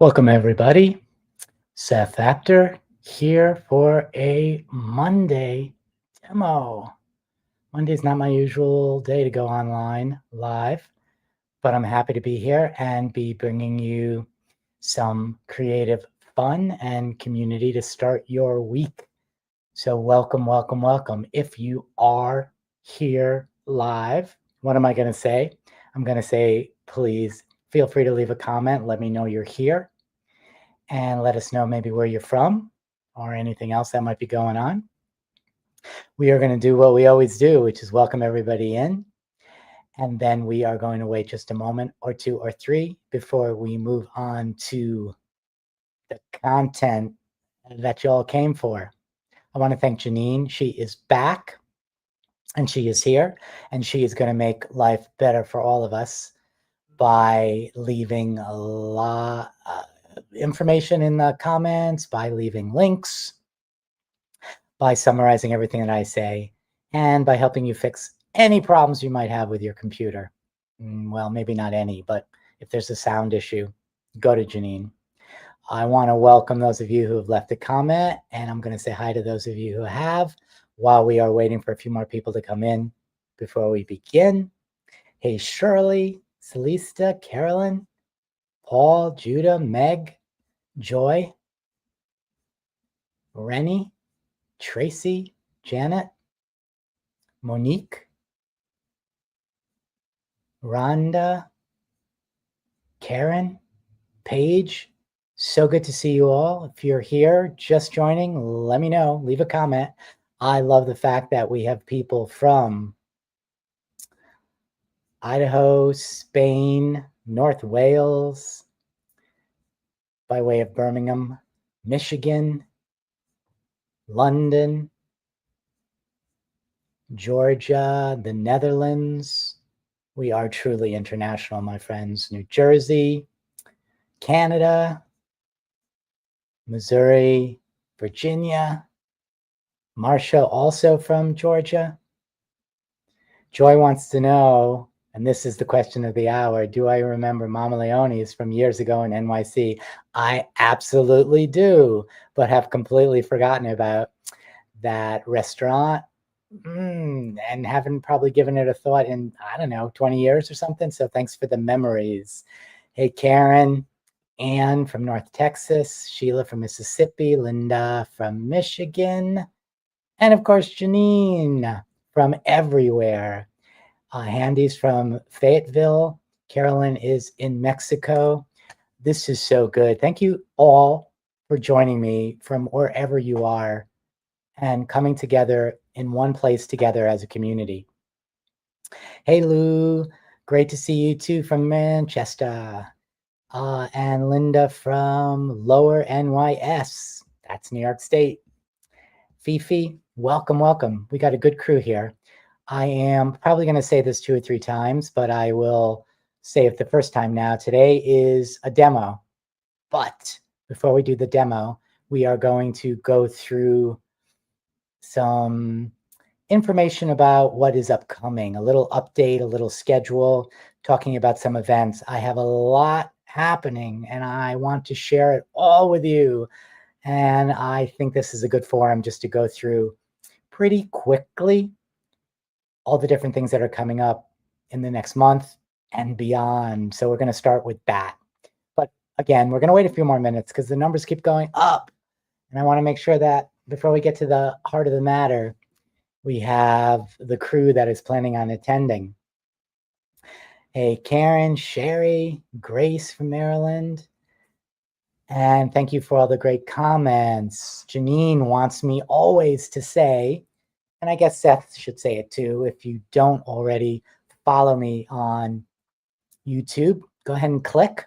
Welcome, everybody. Seth Apter here for a Monday demo. Monday's not my usual day to go online live, but I'm happy to be here and be bringing you some creative fun and community to start your week. So, welcome, welcome, welcome. If you are here live, what am I going to say? I'm going to say, please feel free to leave a comment. Let me know you're here and let us know maybe where you're from or anything else that might be going on. We are going to do what we always do, which is welcome everybody in. And then we are going to wait just a moment or two or three before we move on to the content that y'all came for. I want to thank Janine. She is back and she is here and she is going to make life better for all of us by leaving a lot information in the comments, by leaving links, by summarizing everything that I say, and by helping you fix any problems you might have with your computer. Well, maybe not any, but if there's a sound issue, go to Janine. I want to welcome those of you who have left a comment, and I'm going to say hi to those of you who have while we are waiting for a few more people to come in before we begin. Hey, Shirley, Celista, Carolyn, Paul, Judah, Meg, Joy, Rennie, Tracy, Janet, Monique, Rhonda, Karen, Paige. So good to see you all. If you're here just joining, let me know. Leave a comment. I love the fact that we have people from Idaho, Spain, North Wales, by way of Birmingham, Michigan, London, Georgia, the Netherlands. We are truly international, my friends. New Jersey, Canada, Missouri, Virginia. Marcia, also from Georgia. Joy wants to know, and this is the question of the hour, do I remember Mama Leone's from years ago in NYC? I absolutely do, but have completely forgotten about that restaurant and haven't probably given it a thought in, I don't know, 20 years or something. So thanks for the memories. Hey, Karen, Anne from North Texas, Sheila from Mississippi, Linda from Michigan, and of course, Janine from everywhere. Handy's from Fayetteville. Carolyn is in Mexico. This is so good. Thank you all for joining me from wherever you are and coming together in one place together as a community. Hey, Lou. Great to see you too from Manchester. And Linda from Lower NYS. That's New York State. Fifi, welcome, welcome. We got a good crew here. I am probably going to say this 2 or 3 times, but I will say it the first time now. Today is a demo. But before we do the demo, we are going to go through some information about what is upcoming, a little update, a little schedule, talking about some events. I have a lot happening and I want to share it all with you. And I think this is a good forum just to go through pretty quickly all the different things that are coming up in the next month and beyond. So we're going to start with that. But again, we're going to wait a few more minutes because the numbers keep going up. And I want to make sure that before we get to the heart of the matter, we have the crew that is planning on attending. Hey, Karen, Sherry, Grace from Maryland. And thank you for all the great comments. Janine wants me always to say, and I guess Seth should say it too, if you don't already follow me on YouTube, go ahead and click,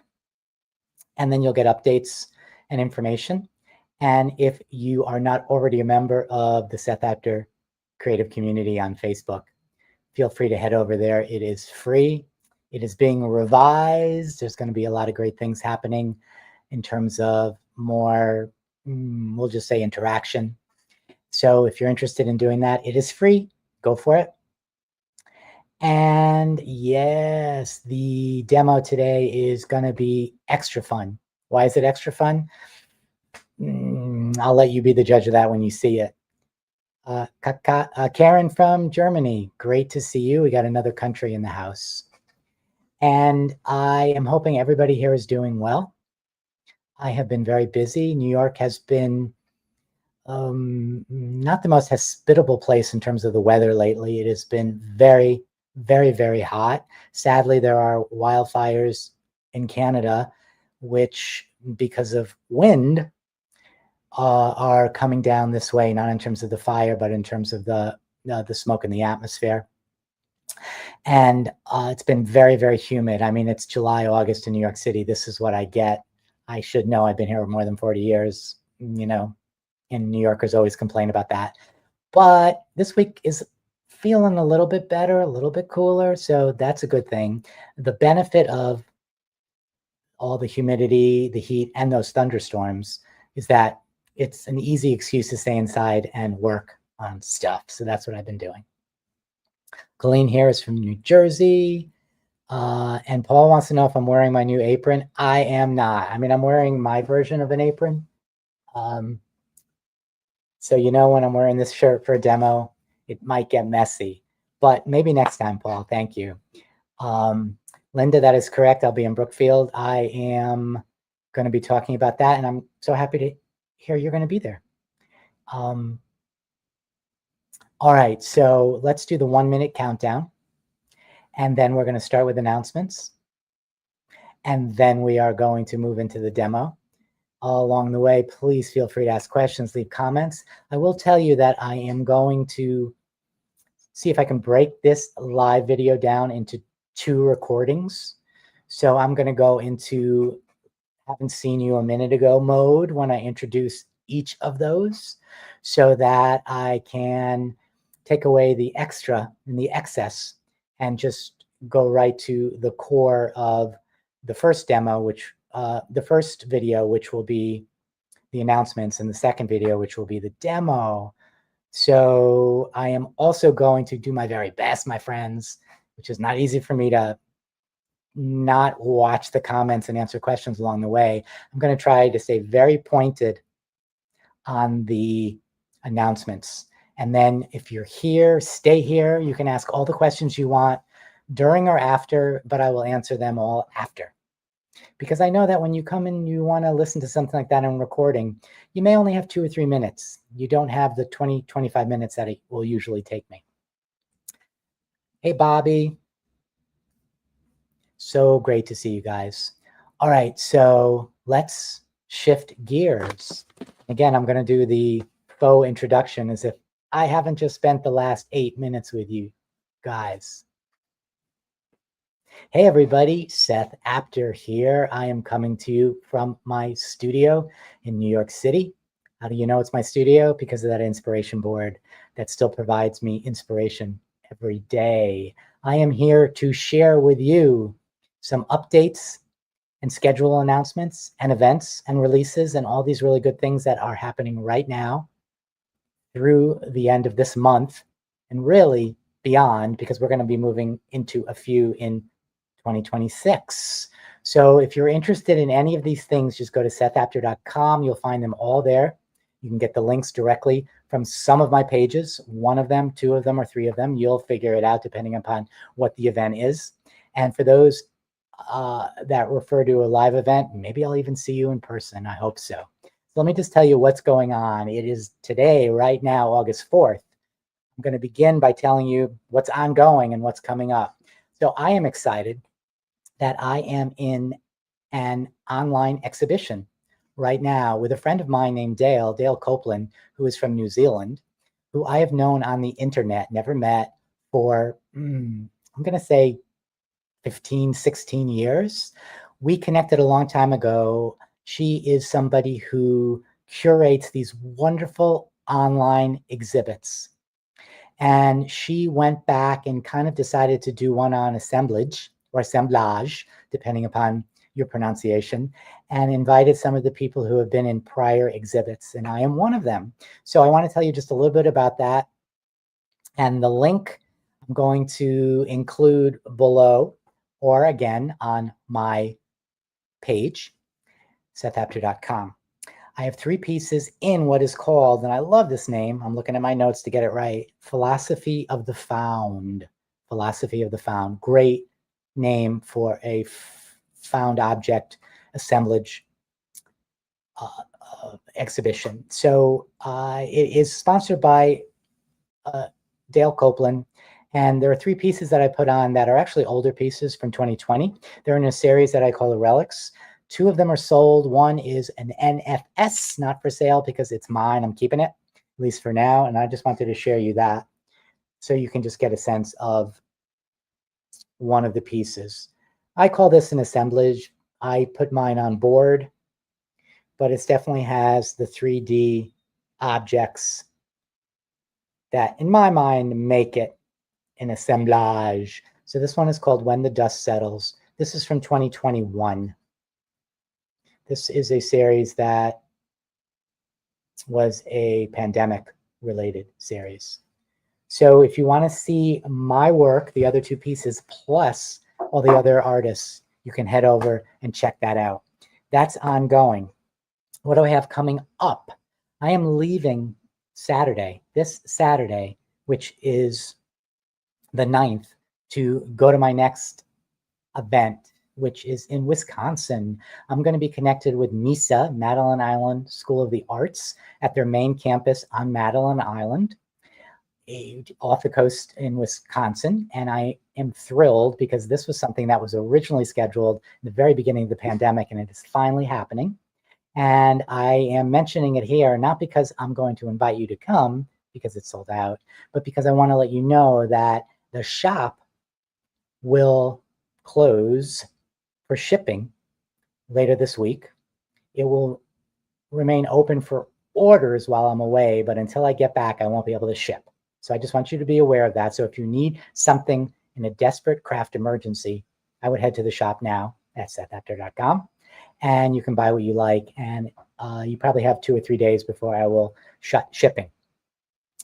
and then you'll get updates and information. And if you are not already a member of the Seth Apter Creative Community on Facebook, feel free to head over there. It is free. It is being revised. There's going to be a lot of great things happening in terms of more, we'll just say, interaction. So if you're interested in doing that, it is free. Go for it. And yes, the demo today is going to be extra fun. Why is it extra fun? I'll let you be the judge of that when you see it. Karen from Germany, great to see you. We got another country in the house. And I am hoping everybody here is doing well. I have been very busy. New York has been not the most hospitable place in terms of the weather lately. It has been very, very, very hot. Sadly, there are wildfires in Canada, which, because of wind, are coming down this way, not in terms of the fire, but in terms of the smoke in the atmosphere. And it's been very, very humid. I mean, it's July, August in New York City. This is what I get. I should know. I've been here more than 40 years, you know, and New Yorkers always complain about that. But this week is feeling a little bit better, a little bit cooler. So that's a good thing. The benefit of all the humidity, the heat, and those thunderstorms is that it's an easy excuse to stay inside and work on stuff. So that's what I've been doing. Colleen here is from New Jersey. And Paul wants to know if I'm wearing my new apron. I am not. I mean, I'm wearing my version of an apron. So, you know, when I'm wearing this shirt for a demo, it might get messy, but maybe next time, Paul. Thank you. Linda, that is correct. I'll be in Brookfield. I am going to be talking about that, and I'm so happy to hear you're going to be there. All right, so let's do the 1 minute countdown, and then we're going to start with announcements, and then we are going to move into the demo. All along the way, please feel free to ask questions, leave comments. I will tell you that I am going to see if I can break this live video down into 2 recordings. So I'm going to go into haven't seen you a minute ago mode when I introduce each of those, so that I can take away the extra and the excess and just go right to the core of the first demo, which the first video, which will be the announcements, and the second video, which will be the demo. So I am also going to do my very best, my friends, which is not easy for me to not watch the comments and answer questions along the way. I'm going to try to stay very pointed on the announcements. And then if you're here, stay here. You can ask all the questions you want during or after, but I will answer them all after. Because I know that when you come and you want to listen to something like that in recording, you may only have 2 or 3 minutes. You don't have the 20, 25 minutes that it will usually take me. Hey, Bobby. So great to see you guys. All right, so let's shift gears. Again, I'm going to do the faux introduction as if I haven't just spent the last 8 minutes with you guys. Hey everybody, Seth Apter here. I am coming to you from my studio in New York City. How do you know it's my studio? Because of that inspiration board that still provides me inspiration every day. I am here to share with you some updates and schedule announcements and events and releases and all these really good things that are happening right now through the end of this month and really beyond, because we're going to be moving into a few in 2026. So if you're interested in any of these things, just go to sethapter.com. You'll find them all there. You can get the links directly from some of my pages, 1 of them, 2 of them, or 3 of them. You'll figure it out depending upon what the event is. And for those that refer to a live event, maybe I'll even see you in person. I hope so. So let me just tell you what's going on. It is today, right now, August 4th. I'm going to begin by telling you what's ongoing and what's coming up. So I am excited that I am in an online exhibition right now with a friend of mine named Dale Copeland, who is from New Zealand, who I have known on the internet, never met, for, I'm going to say 15, 16 years. We connected a long time ago. She is somebody who curates these wonderful online exhibits. And she went back and kind of decided to do one on assemblage, or assemblage, depending upon your pronunciation, and invited some of the people who have been in prior exhibits, and I am one of them. So I want to tell you just a little bit about that. And the link I'm going to include below, or again on my page. SethApter.com. I have 3 pieces in what is called, and I love this name, I'm looking at my notes to get it right, Philosophy of the Found. Philosophy of the Found. Great name for a found object assemblage exhibition. So it is sponsored by Dale Copeland. And there are 3 pieces that I put on that are actually older pieces from 2020. They're in a series that I call the Relics. 2 of them are sold. One is an NFS, not for sale because it's mine. I'm keeping it, at least for now. And I just wanted to share you that so you can just get a sense of one of the pieces. I call this an assemblage. I put mine on board, but it definitely has the 3D objects that, in my mind, make it an assemblage. So this one is called When the Dust Settles. This is from 2021. This is a series that was a pandemic-related series. So if you want to see my work, the other 2 pieces, plus all the other artists, you can head over and check that out. That's ongoing. What do I have coming up? I am leaving Saturday, this Saturday, which is the 9th, to go to my next event, which is in Wisconsin. I'm going to be connected with MISA, Madeline Island School of the Arts, at their main campus on Madeline Island, off the coast in Wisconsin. And I am thrilled because this was something that was originally scheduled in the very beginning of the pandemic, and it is finally happening. And I am mentioning it here, not because I'm going to invite you to come because it's sold out, but because I want to let you know that the shop will close for shipping later this week. It will remain open for orders while I'm away, but until I get back, I won't be able to ship. So I just want you to be aware of that. So if you need something in a desperate craft emergency, I would head to the shop now at SethApter.com, and you can buy what you like. And you probably have 2 or 3 days before I will shut shipping.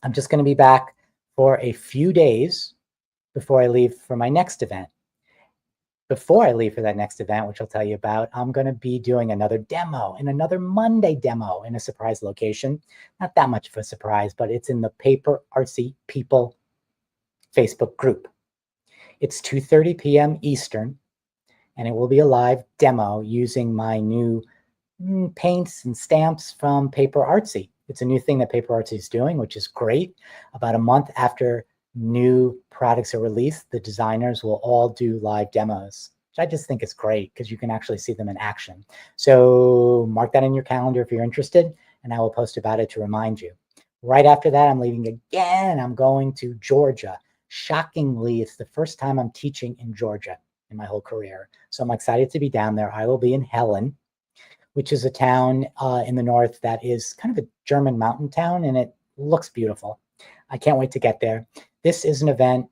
I'm just going to be back for a few days before I leave for my next event. Before I leave for that next event, which I'll tell you about, I'm going to be doing another demo, and another Monday demo in a surprise location. Not that much of a surprise, but it's in the Paper Artsy People Facebook group. It's 2:30 p.m. Eastern, and it will be a live demo using my new paints and stamps from Paper Artsy. It's a new thing that Paper Artsy is doing, which is great. About a month after new products are released, the designers will all do live demos, which I just think is great because you can actually see them in action. So mark that in your calendar if you're interested, and I will post about it to remind you. Right after that, I'm leaving again. I'm going to Georgia. Shockingly, it's the first time I'm teaching in Georgia in my whole career. So I'm excited to be down there. I will be in Helen, which is a town in the north that is kind of a German mountain town, and it looks beautiful. I can't wait to get there. This is an event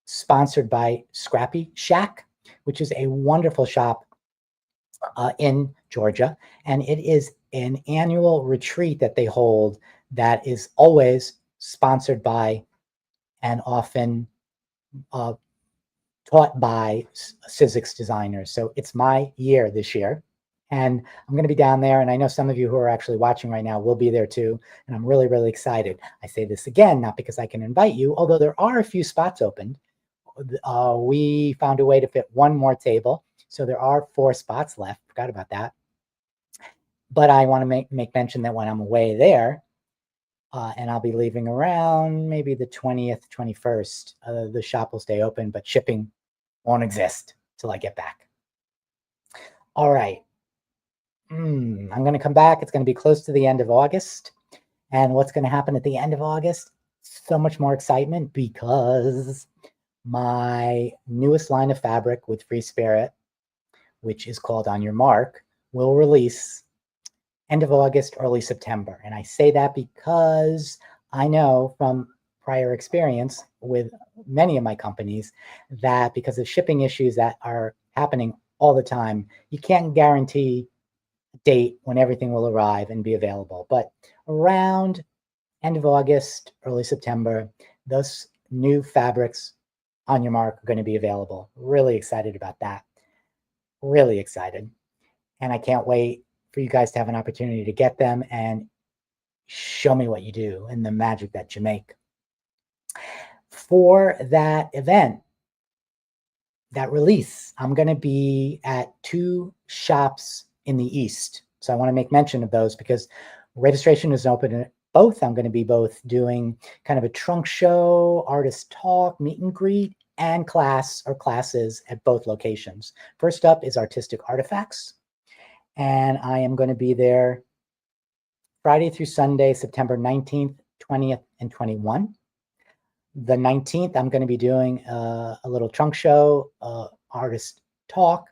sponsored by Scrappy Shack, which is a wonderful shop in Georgia. And it is an annual retreat that they hold that is always sponsored by and often taught by Sizzix designers. So it's my year this year. And I'm going to be down there. And I know some of you who are actually watching right now will be there too. And I'm really, really excited. I say this again, not because I can invite you, although there are a few spots open. We found a way to fit 1 more table. So there are 4 spots left. Forgot about that. But I want to make mention that when I'm away there, and I'll be leaving around maybe the 20th, 21st, the shop will stay open, but shipping won't exist till I get back. All right. I'm going to come back. It's going to be close to the end of August. And what's going to happen at the end of August? So much more excitement because my newest line of fabric with Free Spirit, which is called On Your Mark, will release end of August, early September. And I say that because I know from prior experience with many of my companies that because of shipping issues that are happening all the time, you can't guarantee date when everything will arrive and be available. But around end of August, early September, those new fabrics On Your Mark are going to be available. Really excited about that. Really excited. And I can't wait for you guys to have an opportunity to get them and show me what you do and the magic that you make. For that event, that release, I'm going to be at 2 shops in the East. So I want to make mention of those because registration is open at both. I'm going to be both doing kind of a trunk show, artist talk, meet and greet, and class or classes at both locations. First up is Artistic Artifacts, and I am going to be there Friday through Sunday, September 19th, 20th, and 21. The 19th, I'm going to be doing a little trunk show, artist talk,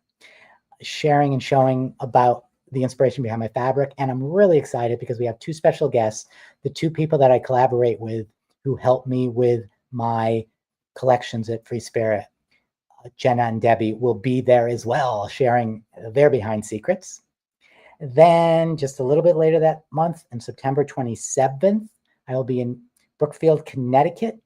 sharing and showing about the inspiration behind my fabric. And I'm really excited because we have 2 special guests, the 2 people that I collaborate with who help me with my collections at Free Spirit. Jenna and Debbie will be there as well, sharing their behind secrets. Then just a little bit later that month, on September 27th, I will be in Brookfield, Connecticut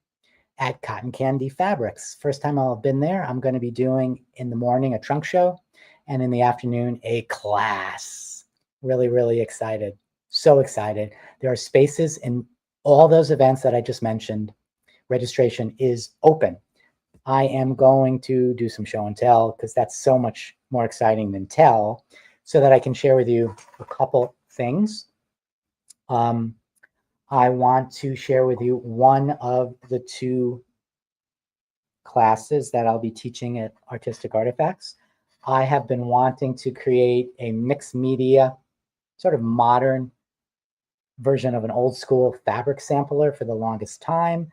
at Cotton Candy Fabrics. First time I'll have been there. I'm going to be doing in the morning a trunk show and in the afternoon a class. Really, really excited. So excited. There are spaces in all those events that I just mentioned. Registration is open. I am going to do some show and tell because that's so much more exciting than tell, so that I can share with you a couple things. I want to share with you one of the 2 classes that I'll be teaching at Artistic Artifacts. I have been wanting to create a mixed media, sort of modern version of an old school fabric sampler for the longest time.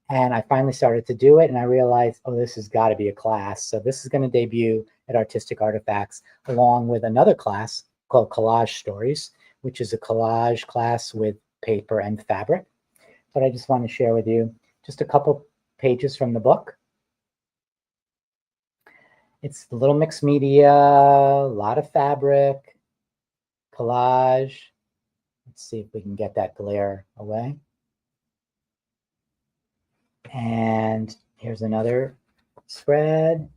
And I finally started to do it and I realized, oh, this has got to be a class. So this is going to debut at Artistic Artifacts along with another class called Collage Stories, which is a collage class with paper and fabric. But I just want to share with you just a couple pages from the book. It's a little mixed media, a lot of fabric, collage. Let's see if we can get that glare away. And here's another spread.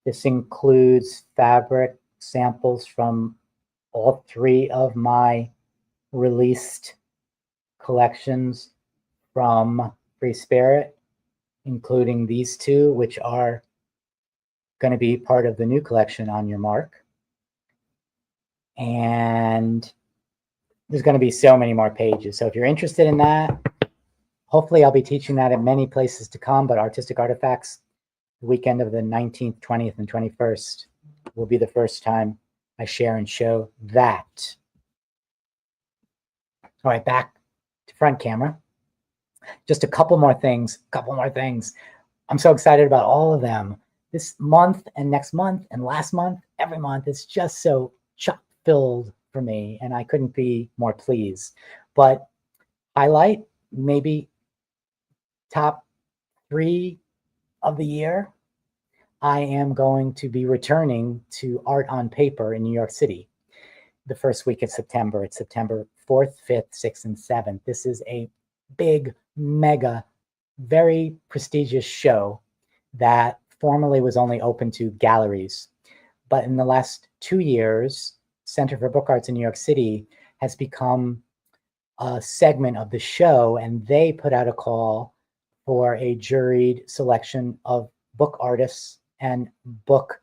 This includes fabric samples from all 3 of my released collections from Free Spirit, including these 2, which are going to be part of the new collection On Your Mark. And there's going to be so many more pages. So if you're interested in that, hopefully I'll be teaching that at many places to come, but Artistic Artifacts, the weekend of the 19th, 20th, and 21st will be the first time I share and show that. All right, back to front camera. Just a couple more things. I'm so excited about all of them. This month and next month and last month, every month, it's just so chock-filled for me, and I couldn't be more pleased. But highlight, maybe top 3 of the year, I am going to be returning to Art on Paper in New York City the first week of September. It's September 4th, 5th, 6th, and 7th. This is a big, mega, very prestigious show that formerly was only open to galleries. But in the last 2 years, Center for Book Arts in New York City has become a segment of the show, and they put out a call for a juried selection of book artists and book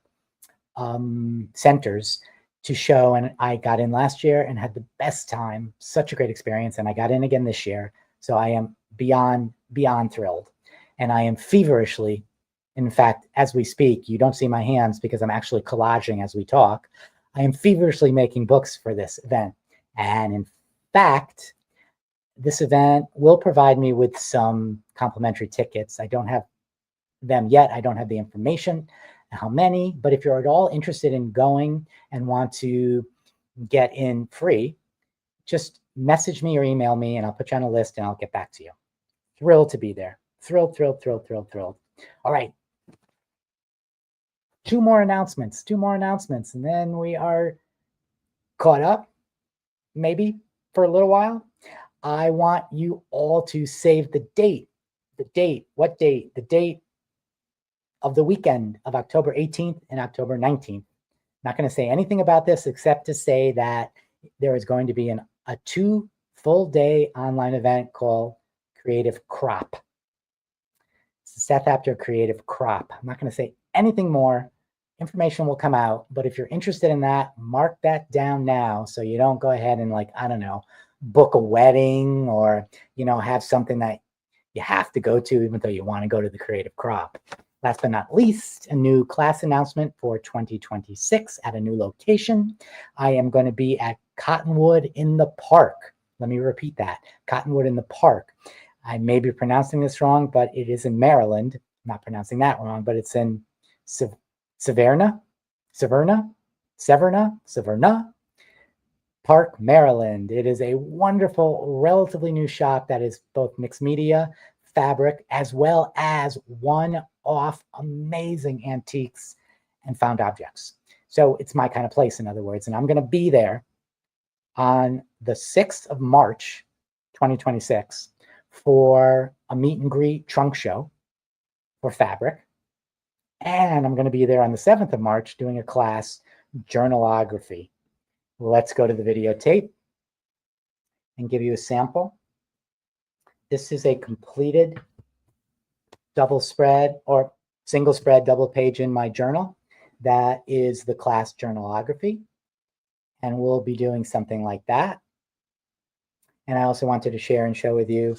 centers to show. And I got in last year and had the best time, such a great experience. And I got in again this year. So I am beyond thrilled. And I am feverishly, in fact, as we speak, you don't see my hands because I'm actually collaging as we talk. I am feverishly making books for this event. And in fact, this event will provide me with some complimentary tickets. I don't have them yet. I don't have the information, how many, but if you're at all interested in going and want to get in free, just message me or email me and I'll put you on a list and I'll get back to you. Thrilled to be there. Thrilled. All right. 2 more announcements, and then we are caught up, maybe for a little while. I want you all to save the date. What date? The date of the weekend of October 18th and October 19th. Not going to say anything about this except to say that there is going to be a 2 full day online event called Creative Crop. It's the Seth Apter Creative Crop. I'm not going to say anything more. Information will come out, but if you're interested in that, mark that down now so you don't go ahead and, like, I don't know, book a wedding or, you know, have something that you have to go to even though you want to go to the Creative Crop. Last but not least, a new class announcement for 2026 at a new location. I am going to be at Cottonwood in the Park. Let me repeat that. Cottonwood in the Park. I may be pronouncing this wrong, but it is in Maryland. I'm not pronouncing that wrong, but it's in Severna Park, Maryland. It is a wonderful, relatively new shop that is both mixed media, fabric, as well as one-off amazing antiques and found objects. So it's my kind of place, in other words, and I'm going to be there on the 6th of March, 2026 for a meet and greet trunk show for fabric. And I'm going to be there on the 7th of March doing a class, journalography. Let's go to the videotape and give you a sample. This is a completed double spread or single spread double page in my journal. That is the class journalography. And we'll be doing something like that. And I also wanted to share and show with you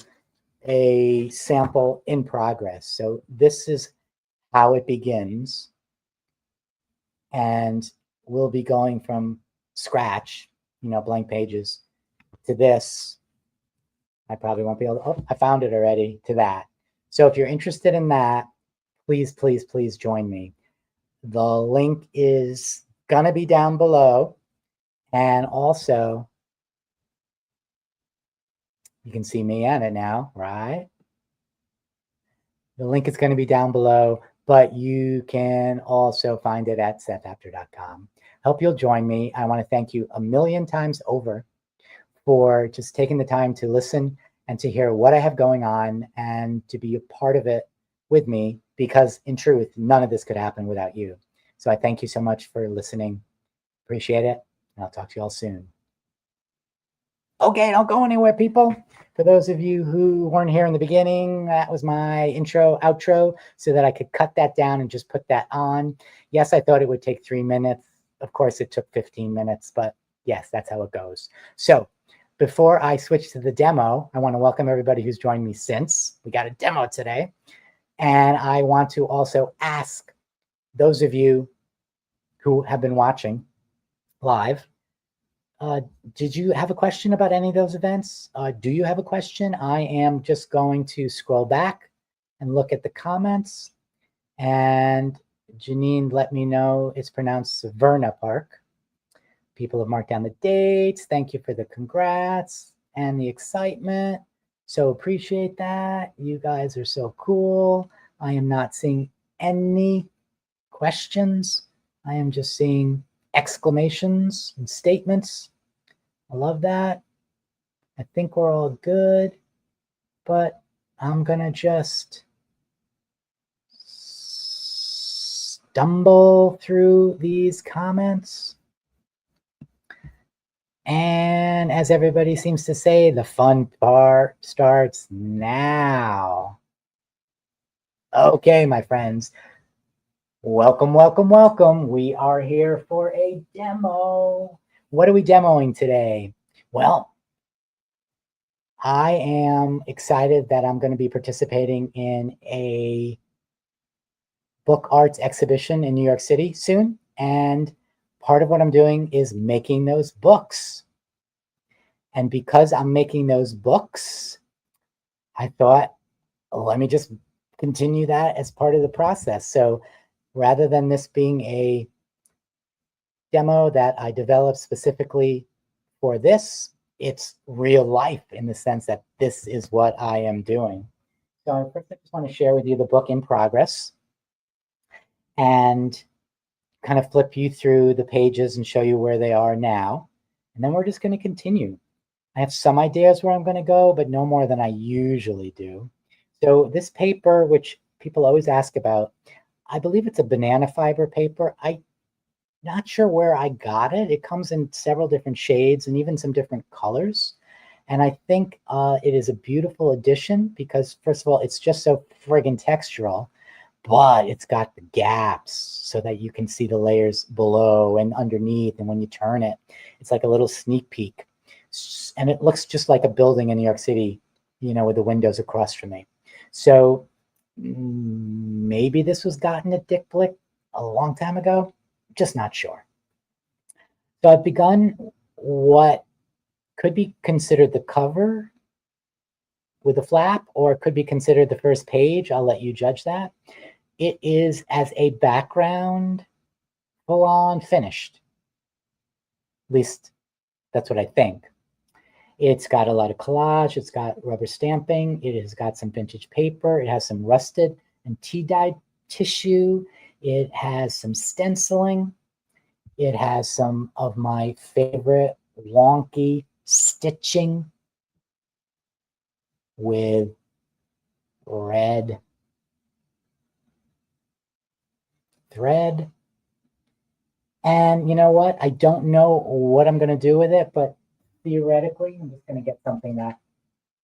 a sample in progress. So this is how it begins. And we'll be going from scratch, you know, blank pages, to this. I probably won't be able to, oh, I found it already, to that. So if you're interested in that, please, please, please join me. The link is going to be down below. And also, you can see me on it now, right? The link is going to be down below, but you can also find it at sethapter.com. Hope you'll join me. I want to thank you a million times over for just taking the time to listen and to hear what I have going on and to be a part of it with me, because in truth, none of this could happen without you. So I thank you so much for listening. Appreciate it. And I'll talk to you all soon. Okay, don't go anywhere, people. For those of you who weren't here in the beginning, that was my intro, outro, so that I could cut that down and just put that on. Yes, I thought it would take 3 minutes. Of course, it took 15 minutes, but yes, that's how it goes. So before I switch to the demo, I want to welcome everybody who's joined me since. We got a demo today. And I want to also ask those of you who have been watching live, did you have a question about any of those events? Do you have a question? I am just going to scroll back and look at the comments. And Janine let me know it's pronounced Severna Park. People have marked down the dates. Thank you for the congrats and the excitement. So appreciate that. You guys are so cool. I am not seeing any questions. I am just seeing exclamations and statements. I love that. I think we're all good, but I'm gonna just stumble through these comments. And as everybody seems to say, the fun part starts now. Okay, my friends. Welcome, welcome, welcome. We are here for a demo. What are we demoing today? Well, I am excited that I'm going to be participating in a book arts exhibition in New York City soon. And part of what I'm doing is making those books. And because I'm making those books, I thought, let me just continue that as part of the process. So rather than this being a demo that I developed specifically for this, it's real life in the sense that this is what I am doing. So first, I just want to share with you the book in progress and kind of flip you through the pages and show you where they are now. And then we're just going to continue. I have some ideas where I'm going to go, but no more than I usually do. So this paper, which people always ask about, I believe it's a banana fiber paper. I Not sure where I got it. It comes in several different shades and even some different colors. And I think it is a beautiful addition because, first of all, it's just so friggin' textural, but it's got the gaps so that you can see the layers below and underneath. And when you turn it, it's like a little sneak peek. And it looks just like a building in New York City, you know, with the windows across from me. So maybe this was gotten at Dick Blick a long time ago. Just not sure. So I've begun what could be considered the cover with a flap, or it could be considered the first page. I'll let you judge that. It is as a background, full on finished. At least that's what I think. It's got a lot of collage. It's got rubber stamping. It has got some vintage paper. It has some rusted and tea-dyed tissue. It has some stenciling. It has some of my favorite wonky stitching with red thread. And you know what? I don't know what I'm going to do with it, but theoretically, I'm just going to get something that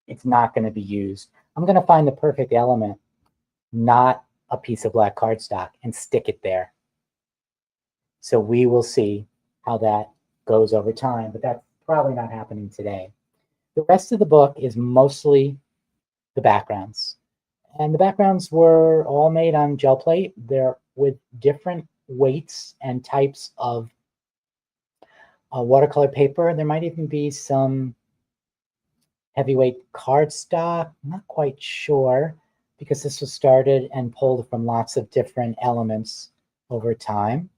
it's not going to be used. I'm going to find the perfect element, not a piece of black cardstock, and stick it there. So we will see how that goes over time, but that's probably not happening today. The rest of the book is mostly the backgrounds. And the backgrounds were all made on gel plate. They're with different weights and types of watercolor paper. There might even be some heavyweight cardstock. I'm not quite sure because this was started and pulled from lots of different elements over time.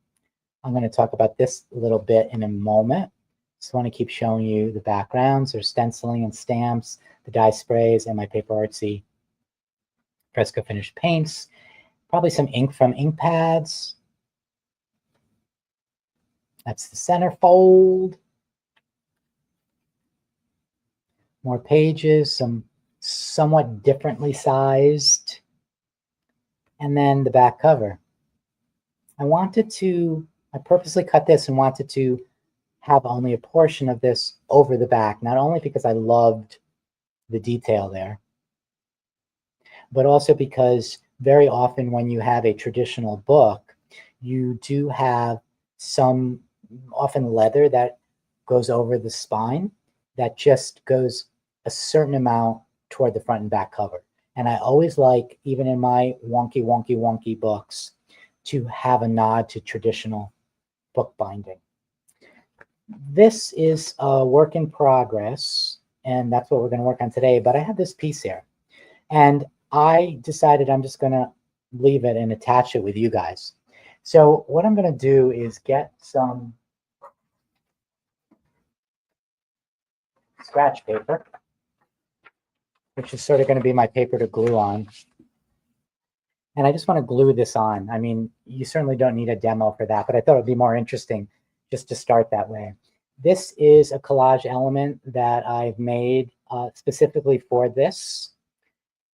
I'm going to talk about this a little bit in a moment. Just want to keep showing you the backgrounds. There's stenciling and stamps, the dye sprays, and my Paper Artsy Fresco Finish paints. Probably some ink from ink pads. That's the centerfold. More pages, some somewhat differently sized. And then the back cover. I purposely cut this and wanted to have only a portion of this over the back, not only because I loved the detail there, but also because very often when you have a traditional book, you do have some often leather that goes over the spine that just goes a certain amount toward the front and back cover. And I always like, even in my wonky books, to have a nod to traditional book binding. This is a work in progress, and that's what we're going to work on today. But I have this piece here, and I decided I'm just going to leave it and attach it with you guys. So what I'm going to do is get some scratch paper, which is sort of going to be my paper to glue on. And I just want to glue this on. I mean, you certainly don't need a demo for that, but I thought it would be more interesting just to start that way. This is a collage element that I've made specifically for this.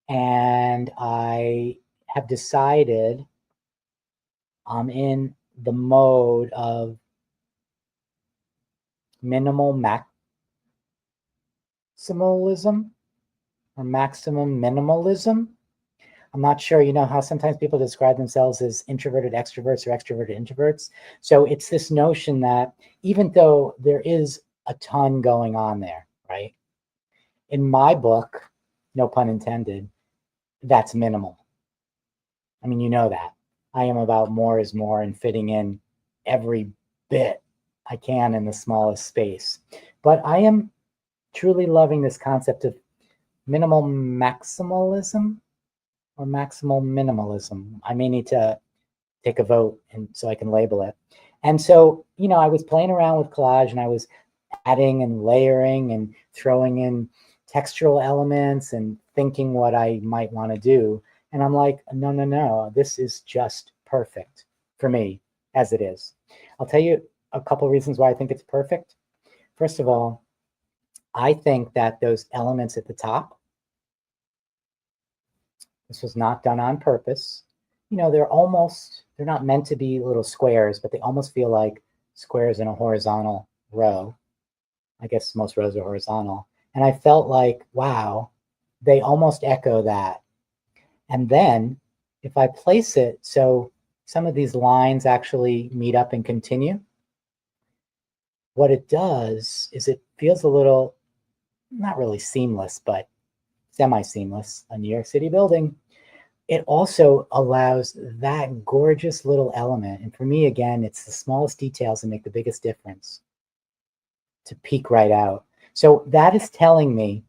And I have decided I'm in the mode of minimal maximalism or maximum minimalism. I'm not sure, you know how sometimes people describe themselves as introverted extroverts or extroverted introverts. So it's this notion that even though there is a ton going on there, right? In my book, no pun intended, that's minimal. I mean, you know that. I am about more is more and fitting in every bit I can in the smallest space. But I am truly loving this concept of minimal maximalism or maximal minimalism. I may need to take a vote and so I can label it. And so, you know, I was playing around with collage and I was adding and layering and throwing in textural elements and thinking what I might want to do. And I'm like, no, this is just perfect for me as it is. I'll tell you a couple reasons why I think it's perfect. First of all, I think that those elements at the top, this was not done on purpose. You know, they're almost they're not meant to be little squares, but they almost feel like squares in a horizontal row. I guess most rows are horizontal. And I felt like, wow, they almost echo that. And then if I place it so some of these lines actually meet up and continue, what it does is it feels a little, not really seamless, but semi-seamless, a New York City building. It also allows that gorgeous little element. And for me, again, it's the smallest details that make the biggest difference to peek right out. So that is telling me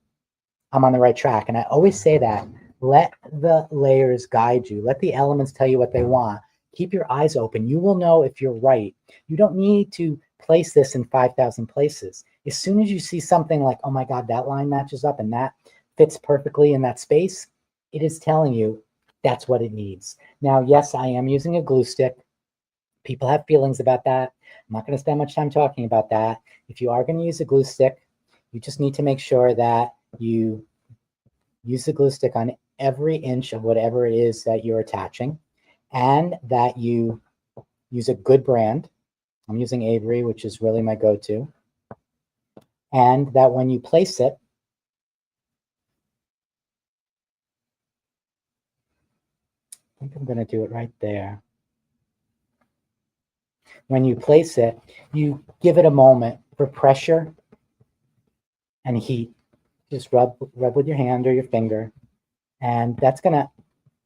I'm on the right track. And I always say that, let the layers guide you. Let the elements tell you what they want. Keep your eyes open. You will know if you're right. You don't need to place this in 5,000 places. As soon as you see something like, oh my God, that line matches up and that fits perfectly in that space, it is telling you that's what it needs. Now, yes, I am using a glue stick. People have feelings about that. I'm not going to spend much time talking about that. If you are going to use a glue stick, you just need to make sure that you use the glue stick on every inch of whatever it is that you're attaching, and that you use a good brand. I'm using Avery, which is really my go-to. And that when you place it, I think I'm going to do it right there. When you place it, you give it a moment for pressure and heat. Just rub with your hand or your finger, and that's going to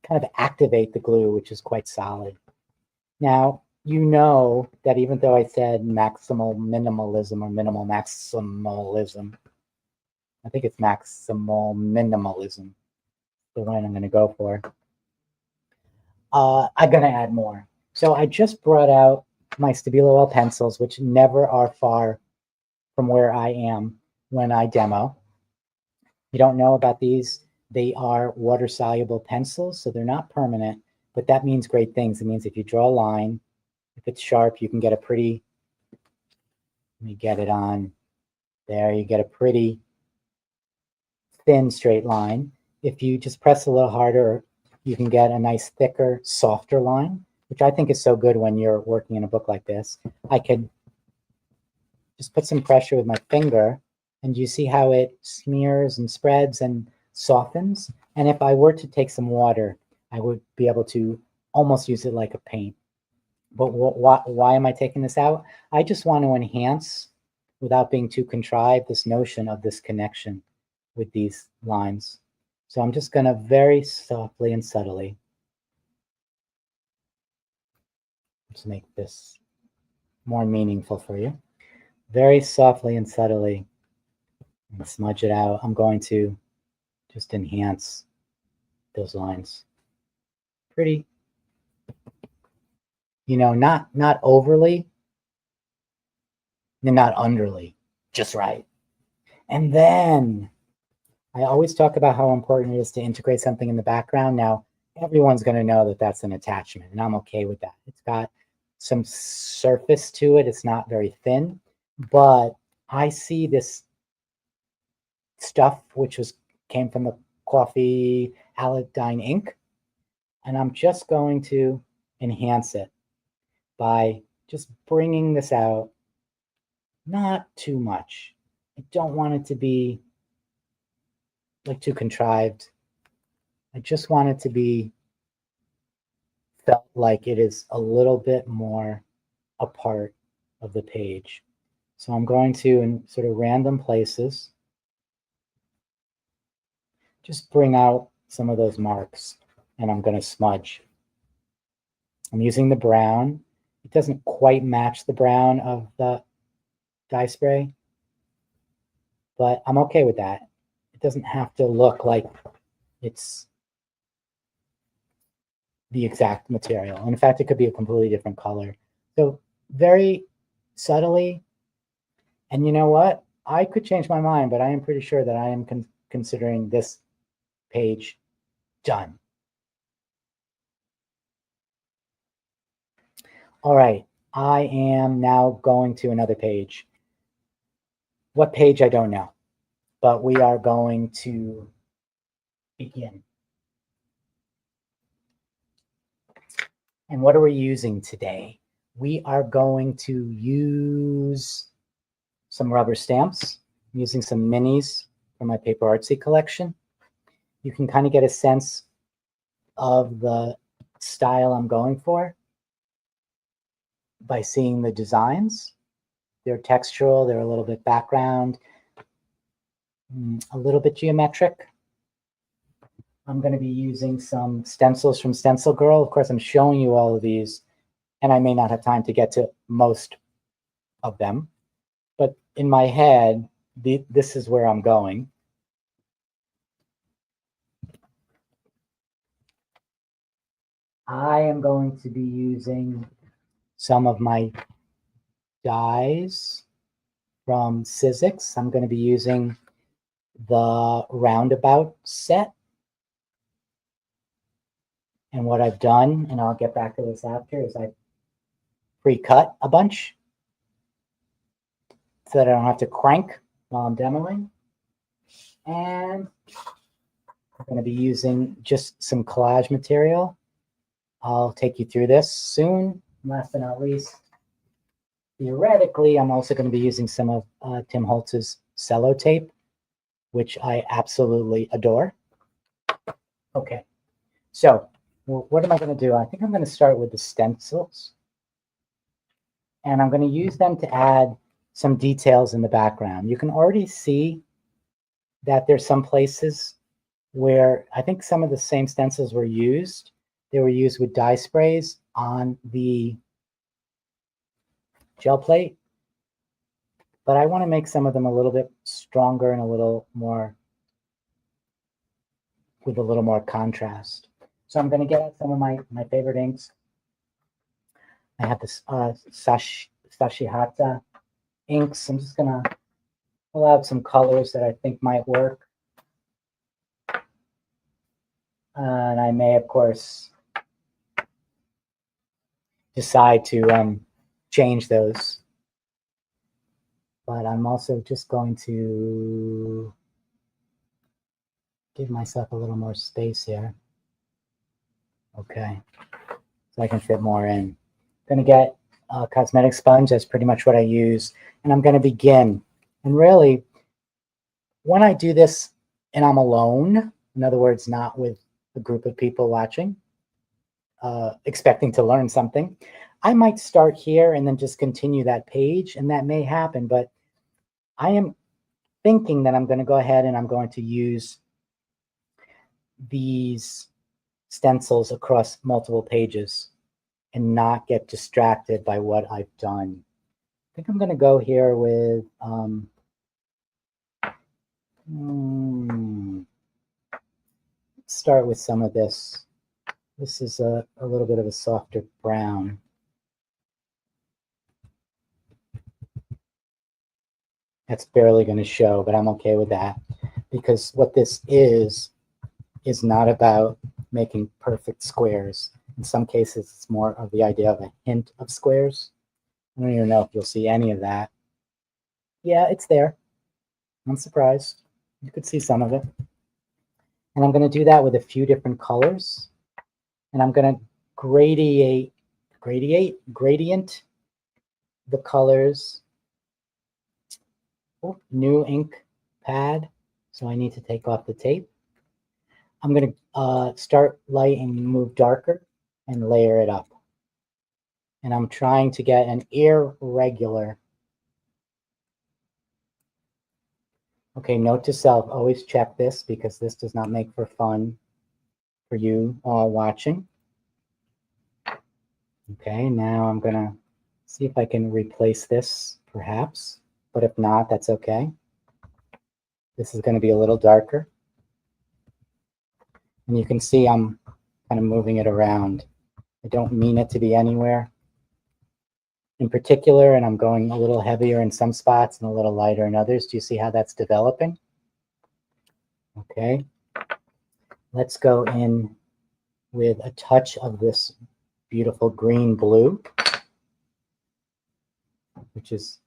kind of activate the glue, which is quite solid. Now, you know that even though I said maximal minimalism or minimal maximalism, I think it's maximal minimalism, the one I'm going to go for. I'm going to add more. So I just brought out my Stabilo L pencils, which never are far from where I am when I demo. You don't know about these. They are water-soluble pencils, so they're not permanent, but that means great things. It means if you draw a line, if it's sharp, you can get a pretty, let me get it on there, you get a pretty thin straight line. If you just press a little harder, you can get a nice thicker, softer line, which I think is so good when you're working in a book like this. I could just put some pressure with my finger, and you see how it smears and spreads and softens. And if I were to take some water, I would be able to almost use it like a paint. But why am I taking this out? I just want to enhance, without being too contrived, this notion of this connection with these lines. So I'm just going to very softly and subtly just make this more meaningful for you. Very softly and subtly and smudge it out. I'm going to just enhance those lines. Pretty, you know, not overly and not underly, just right. And then I always talk about how important it is to integrate something in the background. Now, everyone's going to know that that's an attachment, and I'm okay with that. It's got some surface to it. It's not very thin, but I see this stuff, which came from the coffee Aladdin ink, and I'm just going to enhance it by just bringing this out, not too much. I don't want it to be like too contrived. I just want it to be felt like it is a little bit more a part of the page. So I'm going to, in sort of random places, just bring out some of those marks, and I'm going to smudge. I'm using the brown. It doesn't quite match the brown of the dye spray, but I'm okay with that. It doesn't have to look like it's the exact material. And in fact, it could be a completely different color. So very subtly, and you know what? I could change my mind, but I am pretty sure that I am considering this page done. All right, I am now going to another page. What page, I don't know, but we are going to begin. And what are we using today? We are going to use some rubber stamps. I'm using some minis from my Paper Artsy collection. You can kind of get a sense of the style I'm going for by seeing the designs. They're textural, they're a little bit background, a little bit geometric. I'm going to be using some stencils from Stencil Girl. Of course, I'm showing you all of these, and I may not have time to get to most of them. But in my head, this is where I'm going. I am going to be using some of my dies from Sizzix. I'm going to be using the roundabout set. And what I've done, and I'll get back to this after, is I've pre-cut a bunch so that I don't have to crank while I'm demoing. And I'm going to be using just some collage material. I'll take you through this soon. Last but not least, theoretically, I'm also going to be using some of Tim Holtz's cello tape, which I absolutely adore. Okay, so what am I going to do? I think I'm going to start with the stencils. And I'm going to use them to add some details in the background. You can already see that there's some places where I think some of the same stencils were used. They were used with dye sprays on the gel plate. But I want to make some of them a little bit stronger and a little more, with a little more contrast. So I'm going to get out some of my favorite inks. I have this Sashihata inks. I'm just going to pull out some colors that I think might work. And I may, of course, decide to change those. But I'm also just going to give myself a little more space here. Okay, so I can fit more in. I'm going to get a cosmetic sponge. That's pretty much what I use. And I'm going to begin. And really, when I do this and I'm alone, in other words, not with a group of people watching, expecting to learn something, I might start here and then just continue that page, and that may happen. But I am thinking that I'm going to go ahead and I'm going to use these stencils across multiple pages and not get distracted by what I've done. I think I'm going to go here with let's start with some of this. This is a little bit of a softer brown. That's barely going to show, but I'm okay with that, because what this is not about making perfect squares. In some cases, it's more of the idea of a hint of squares. I don't even know if you'll see any of that. Yeah, it's there. I'm surprised. You could see some of it. And I'm going to do that with a few different colors. And I'm going to gradient the colors. Oh, new ink pad. So I need to take off the tape. I'm going to start light and move darker and layer it up. And I'm trying to get an irregular. Okay, note to self, always check this, because this does not make for fun for you all watching. Okay, now I'm going to see if I can replace this, perhaps. But if not, that's okay. This is going to be a little darker. And you can see I'm kind of moving it around. I don't mean it to be anywhere in particular, and I'm going a little heavier in some spots and a little lighter in others. Do you see how that's developing? Okay. Let's go in with a touch of this beautiful green blue, which is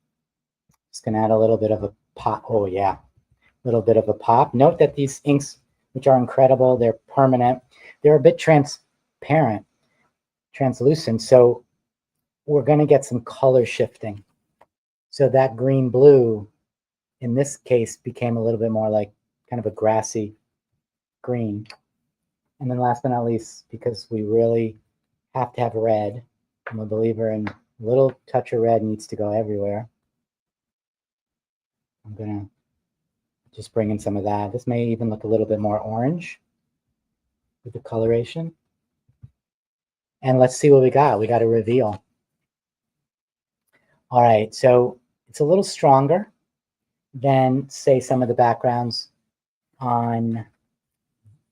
just going to add a little bit of a pop. Oh, yeah. A little bit of a pop. Note that these inks, which are incredible, they're permanent. They're a bit transparent. translucent. So we're going to get some color shifting. So that green blue in this case became a little bit more like kind of a grassy green. And then last but not least, because we really have to have red, I'm a believer in a little touch of red needs to go everywhere. I'm going to just bring in some of that. This may even look a little bit more orange with the coloration. And let's see what we got. We got a reveal. All right, so it's a little stronger than, say, some of the backgrounds on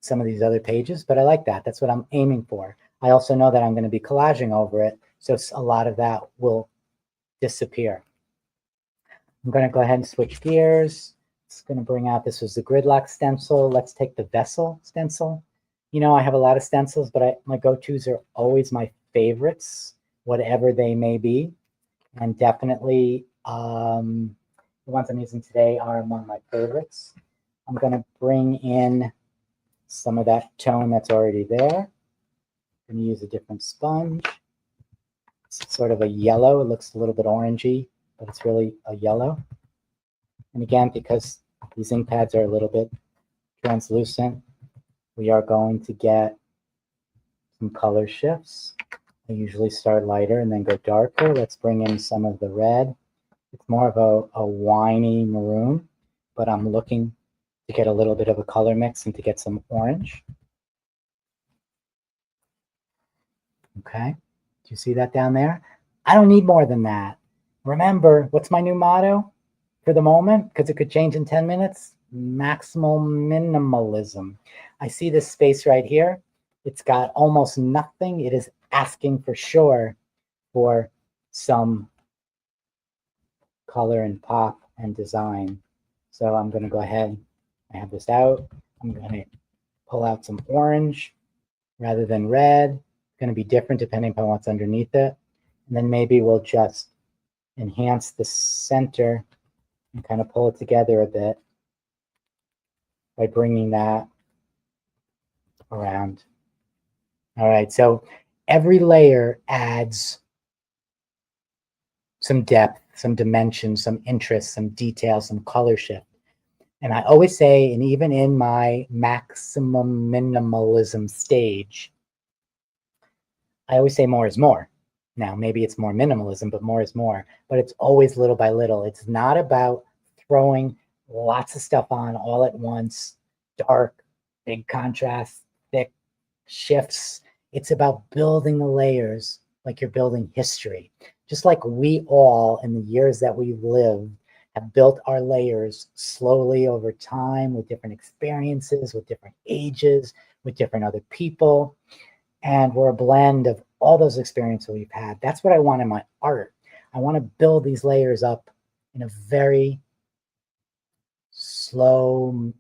some of these other pages, but I like that. That's what I'm aiming for. I also know that I'm going to be collaging over it, so a lot of that will disappear. I'm going to go ahead and switch gears. It's going to bring out, this was the gridlock stencil. Let's take the vessel stencil. You know, I have a lot of stencils, but my go-tos are always my favorites, whatever they may be. And definitely the ones I'm using today are among my favorites. I'm going to bring in some of that tone that's already there. I'm going to use a different sponge. It's sort of a yellow. It looks a little bit orangey, but it's really a yellow. And again, because these ink pads are a little bit translucent, we are going to get some color shifts. I usually start lighter and then go darker. Let's bring in some of the red. It's more of a winey maroon, but I'm looking to get a little bit of a color mix and to get some orange. Okay, do you see that down there? I don't need more than that. Remember, what's my new motto for the moment? Because it could change in 10 minutes. Maximal minimalism. I see this space right here. It's got almost nothing. It is asking for sure for some color and pop and design. So I'm going to go ahead. I have this out. I'm going to pull out some orange rather than red. It's going to be different depending upon what's underneath it. And then maybe we'll just enhance the center and kind of pull it together a bit by bringing that around. All right, so every layer adds some depth, some dimension, some interest, some detail, some color shift. And I always say, and even in my maximum minimalism stage, I always say more is more. Now, maybe it's more minimalism, but more is more. But it's always little by little. It's not about throwing lots of stuff on all at once, dark, big contrast, thick shifts. It's about building the layers like you're building history. Just like we all, in the years that we've lived, have built our layers slowly over time with different experiences, with different ages, with different other people. And we're a blend of all those experiences we've had. That's what I want in my art. I want to build these layers up in a very slow,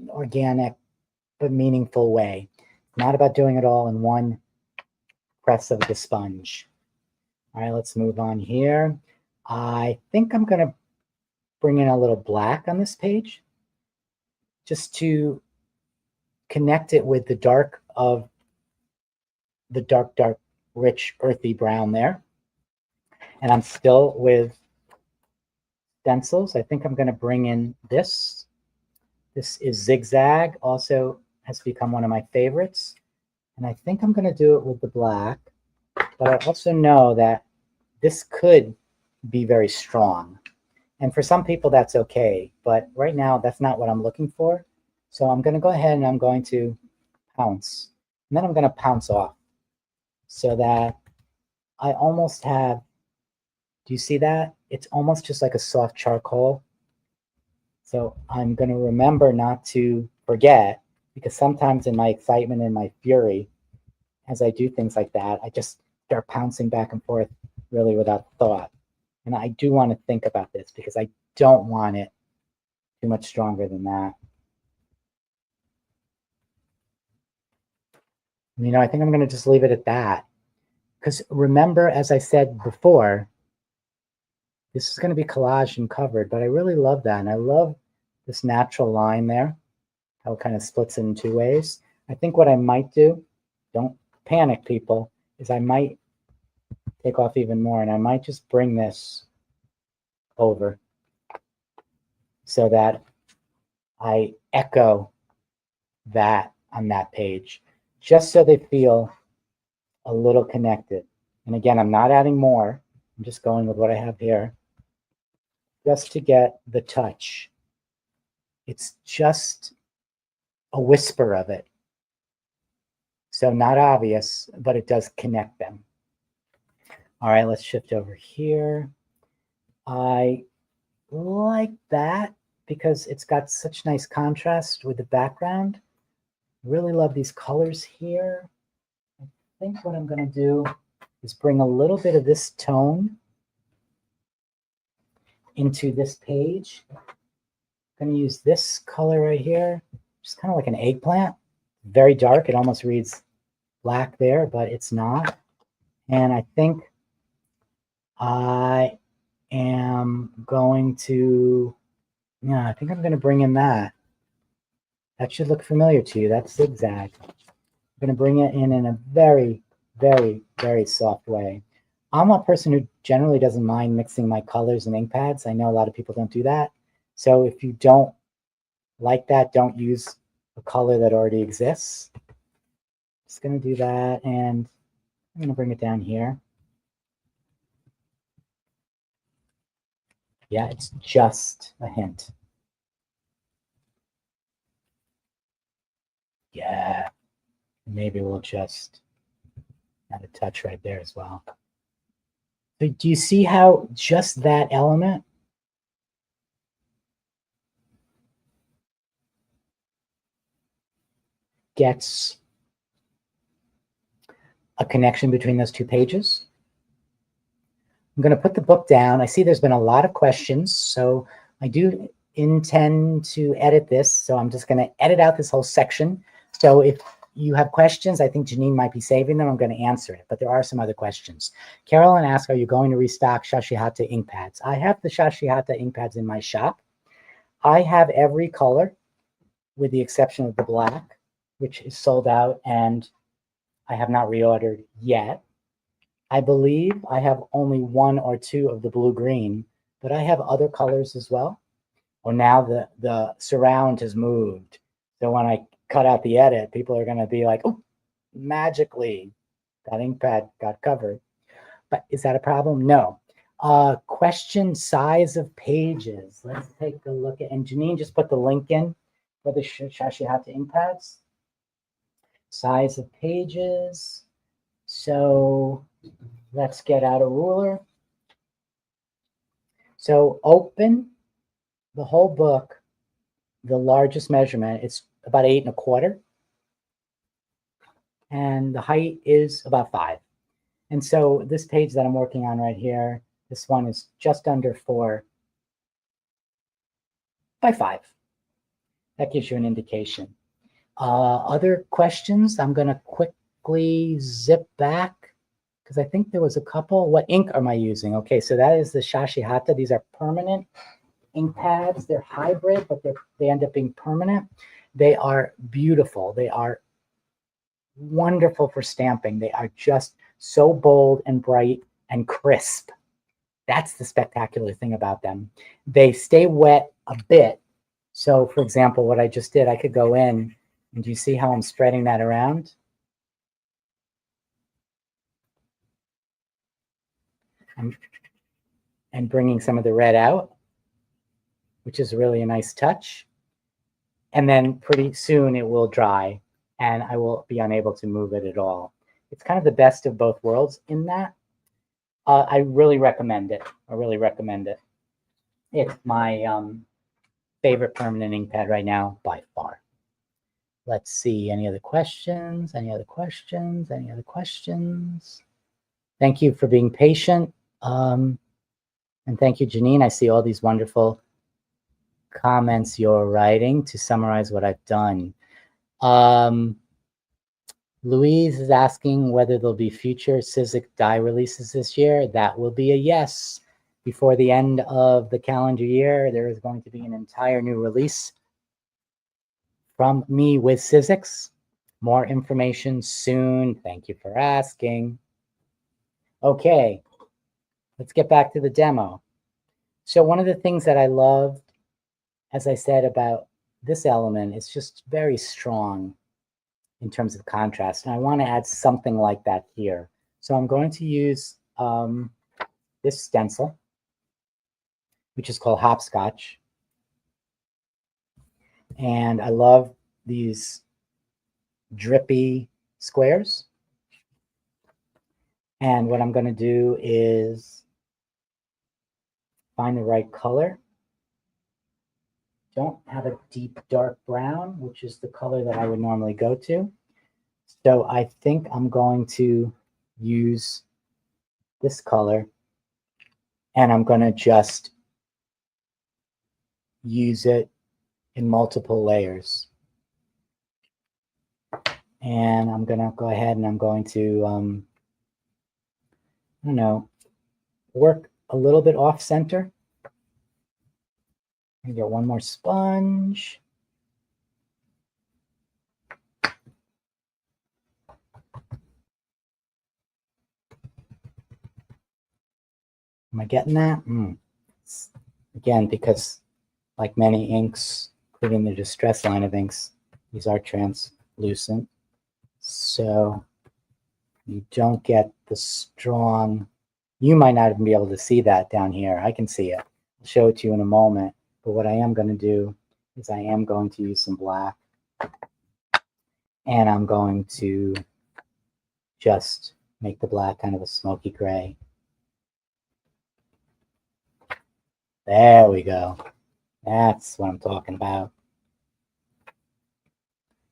organic, but meaningful way. Not about doing it all in one press of the sponge. All right, let's move on here. I think I'm going to bring in a little black on this page just to connect it with the dark of the dark, rich, earthy brown there. And I'm still with stencils. I think I'm going to bring in this. This is Zigzag, also has become one of my favorites. And I think I'm going to do it with the black. But I also know that this could be very strong. And for some people, that's okay. But right now, that's not what I'm looking for. So I'm going to go ahead and I'm going to pounce. And then I'm going to pounce off so that I almost have, do you see that? It's almost just like a soft charcoal. So I'm going to remember not to forget, because sometimes in my excitement and my fury, as I do things like that, I just start pouncing back and forth really without thought. And I do want to think about this because I don't want it too much stronger than that. You know, I think I'm going to just leave it at that. Because remember, as I said before, this is going to be collaged and covered, but I really love that. And I love this natural line there, how it kind of splits in two ways. I think what I might do, don't panic, people, is I might take off even more, and I might just bring this over so that I echo that on that page, just so they feel a little connected. And again, I'm not adding more. I'm just going with what I have here, just to get the touch. It's just a whisper of it. So not obvious, but it does connect them. All right, let's shift over here. I like that because it's got such nice contrast with the background. Really love these colors here. I think what I'm going to do is bring a little bit of this tone into this page. I'm going to use this color right here, just kind of like an eggplant. Very dark. It almost reads black there, but it's not. And I think I am going to, yeah, I think I'm going to bring in that. That should look familiar to you. That's zigzag. I'm going to bring it in a very, very, very soft way. I'm a person who generally doesn't mind mixing my colors and ink pads. I know a lot of people don't do that. So if you don't like that, don't use a color that already exists. Just going to do that, and I'm going to bring it down here. Yeah, it's just a hint. Yeah, maybe we'll just add a touch right there as well. So do you see how just that element gets a connection between those two pages? I'm going to put the book down. I see there's been a lot of questions, so I do intend to edit this. So I'm just going to edit out this whole section. So if you have questions, I think Janine might be saving them. I'm going to answer it, but there are some other questions. Carolyn asked, are you going to restock Shashihata ink pads? I have the Shashihata ink pads in my shop. I have every color with the exception of the black, which is sold out, and I have not reordered yet. I believe I have only one or two of the blue-green, but I have other colors as well. Well, now the surround has moved. So when I cut out the edit, people are going to be like, oh, magically, that ink pad got covered. But is that a problem? No. Question size of pages. Let's take a look at, and Janine just put the link in for the Shashihata ink pads. Size of pages. So let's get out a ruler. So open the whole book, the largest measurement, it's about 8 1/4. And the height is about 5. And so this page that I'm working on right here, this one is just under 4 by 5. That gives you an indication. Other questions, I'm going to quickly zip back because I think there was a couple. What ink am I using? Okay, so that is the Shashihata. These are permanent ink pads. They're hybrid, but they end up being permanent. They are beautiful. They are wonderful for stamping. They are just so bold and bright and crisp. That's the spectacular thing about them. They stay wet a bit. So for example, what I just did, I could go in, and do you see how I'm spreading that around? And bringing some of the red out, which is really a nice touch. And then pretty soon it will dry and I will be unable to move it at all. It's kind of the best of both worlds in that. I really recommend it. I really recommend it. It's my favorite permanent ink pad right now by far. Let's see, any other questions? Any other questions? Any other questions? Thank you for being patient. And thank you, Janine. I see all these wonderful comments you're writing to summarize what I've done. Louise is asking whether there'll be future Sizzix die releases this year. That will be a yes. Before the end of the calendar year, there is going to be an entire new release from me with Sizzix. More information soon. Thank you for asking. Okay, let's get back to the demo. So one of the things that I loved, as I said, about this element is just very strong in terms of contrast. And I want to add something like that here. So I'm going to use this stencil, which is called Hopscotch. And I love these drippy squares. And what I'm going to do is find the right color. Don't have a deep dark brown, which is the color that I would normally go to. So I think I'm going to use this color, and I'm going to just use it in multiple layers. And I'm going to go ahead and I'm going to, I don't know, work a little bit off center. And get one more sponge. Am I getting that? Again, because like many inks, including the distress line of inks, these are translucent. So you don't get the strong, you might not even be able to see that down here. I can see it. I'll show it to you in a moment. But what I am going to do is I am going to use some black. And I'm going to just make the black kind of a smoky gray. There we go. That's what I'm talking about.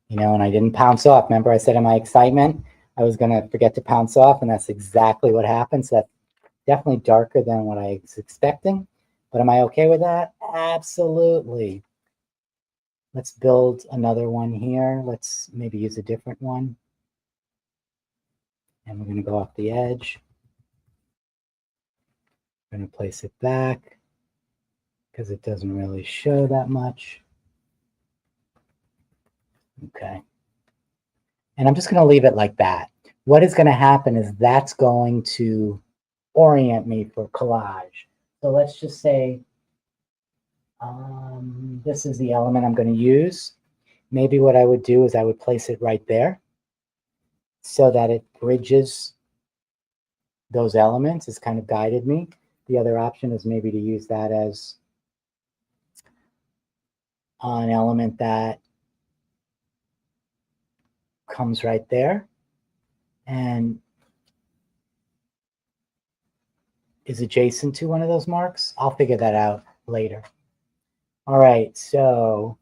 You know, and I didn't pounce off. Remember I said in my excitement, I was going to forget to pounce off, and that's exactly what happened. So that's definitely darker than what I was expecting. But am I okay with that? Absolutely. Let's build another one here. Let's maybe use a different one. And we're going to go off the edge. I'm going to place it back because it doesn't really show that much. Okay. And I'm just going to leave it like that. What is going to happen is that's going to orient me for collage. So let's just say this is the element I'm going to use. Maybe what I would do is I would place it right there so that it bridges those elements. It's kind of guided me. The other option is maybe to use that as an element that comes right there and is adjacent to one of those marks. I'll figure that out later. All right, so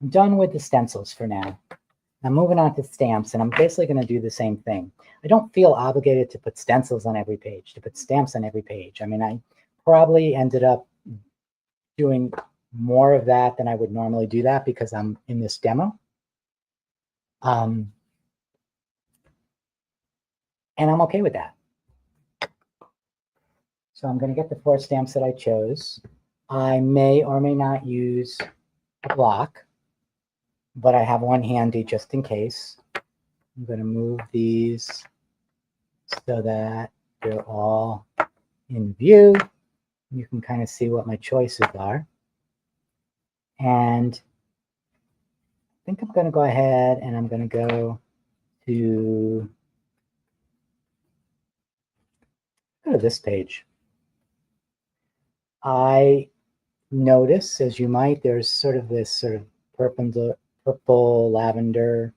I'm done with the stencils for now. I'm moving on to stamps, and I'm basically going to do the same thing. I don't feel obligated to put stencils on every page, to put stamps on every page. I mean, I probably ended up doing more of that than I would normally do that because I'm in this demo. And I'm okay with that. So I'm going to get the 4 stamps that I chose. I may or may not use a block, but I have one handy just in case. I'm going to move these so that they're all in view. You can kind of see what my choices are. And I think I'm going to go ahead and I'm going to go to this page. I notice, as you might, there's sort of this sort of purple lavender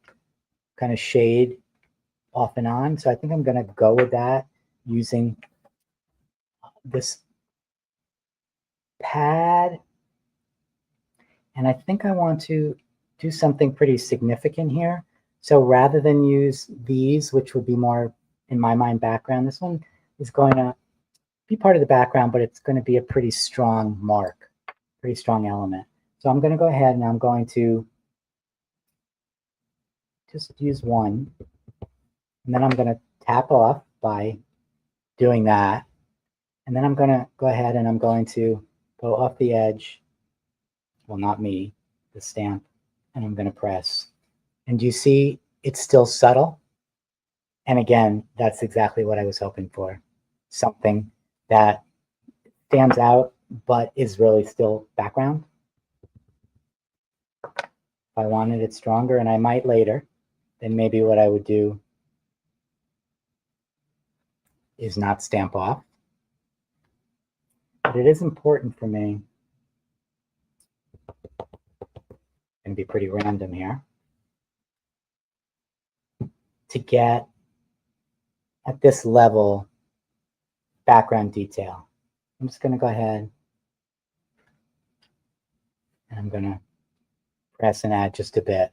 kind of shade off and on. So I think I'm going to go with that using this pad. And I think I want to do something pretty significant here. So rather than use these, which would be more, in my mind, background, this one is going to be part of the background, but it's going to be a pretty strong mark, pretty strong element. So I'm going to go ahead and I'm going to just use one. And then I'm going to tap off by doing that. And then I'm going to go ahead and I'm going to go off the edge. Well, not me, the stamp. And I'm going to press. And do you see it's still subtle? And again, that's exactly what I was hoping for. something that stands out but is really still background. If I wanted it stronger, and I might later, then maybe what I would do is not stamp off. But it is important for me, going to be pretty random here, to get at this level background detail. I'm just going to go ahead and I'm going to press and add just a bit.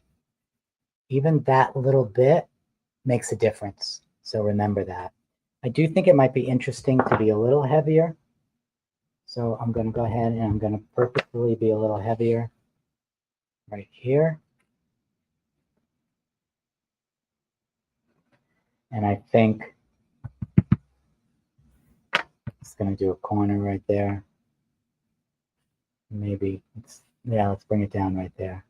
Even that little bit makes a difference. So remember that. I do think it might be interesting to be a little heavier. So I'm going to go ahead and I'm going to purposefully be a little heavier right here. And I think it's going to do a corner right there. Maybe let's bring it down right there.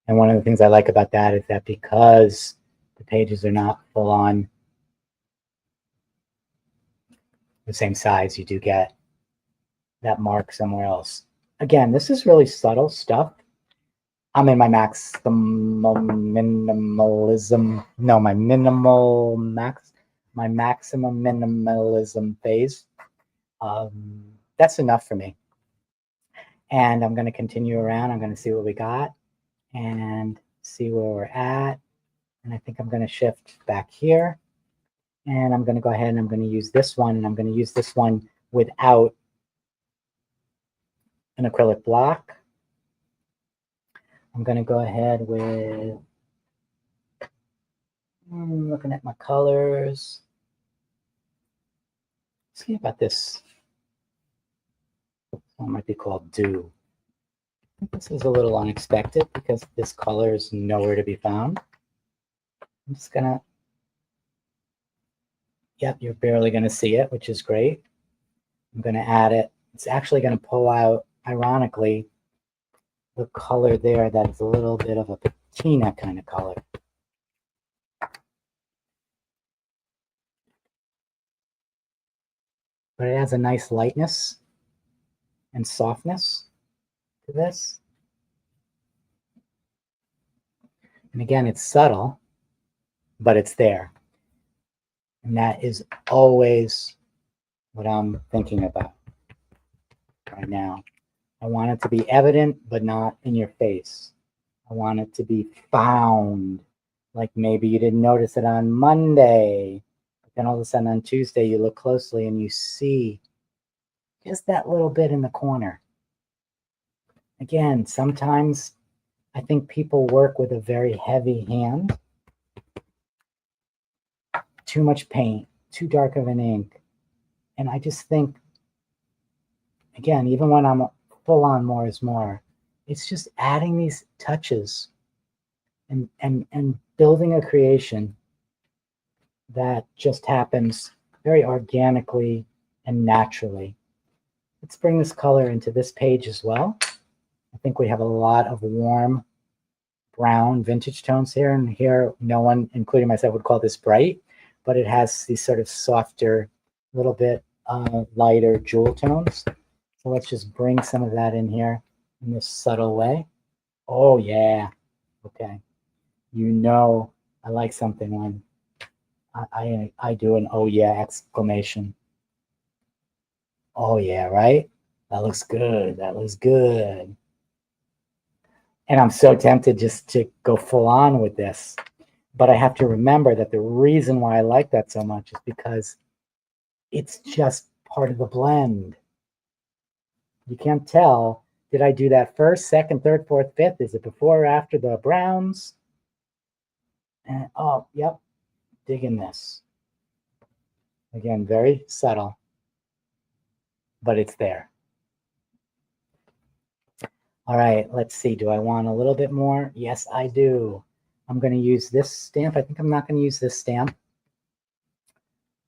And one of the things I like about that is that because the pages are not full on the same size, you do get that mark somewhere else. Again, this is really subtle stuff. I'm in my maximum minimalism phase. That's enough for me. And I'm going to continue around. I'm going to see what we got and see where we're at. And I think I'm going to shift back here. And I'm going to go ahead and I'm going to use this one. And I'm going to use this one without an acrylic block. I'm going to go ahead with, looking at my colors. Let's see about this. One might be called Dew. This is a little unexpected because this color is nowhere to be found. I'm just gonna, yep, you're barely gonna see it, which is great. I'm gonna add it. It's actually gonna pull out, ironically, the color there that is a little bit of a patina kind of color. But it has a nice lightness and softness to this. And again, it's subtle, but it's there. And that is always what I'm thinking about right now. I want it to be evident, but not in your face. I want it to be found. Like maybe you didn't notice it on Monday, but then all of a sudden on Tuesday, you look closely and you see just that little bit in the corner. Again, sometimes I think people work with a very heavy hand. Too much paint, too dark of an ink. And I just think, again, even when I'm full on more is more, it's just adding these touches and building a creation that just happens very organically and naturally. Let's bring this color into this page as well. I think we have a lot of warm brown vintage tones here, and here no one, including myself, would call this bright, but it has these sort of softer, little bit lighter jewel tones. So let's just bring some of that in here in this subtle way. Oh yeah, okay. You know I like something when I do an oh yeah exclamation. Oh yeah, right? That looks good, that looks good. And I'm so tempted just to go full on with this. But I have to remember that the reason why I like that so much is because it's just part of the blend. You can't tell, did I do that first, second, third, fourth, fifth? Is it before or after the browns? And oh, yep, digging this. Again, very subtle, but it's there. All right, let's see. Do I want a little bit more? Yes, I do. I'm going to use this stamp. I think I'm not going to use this stamp.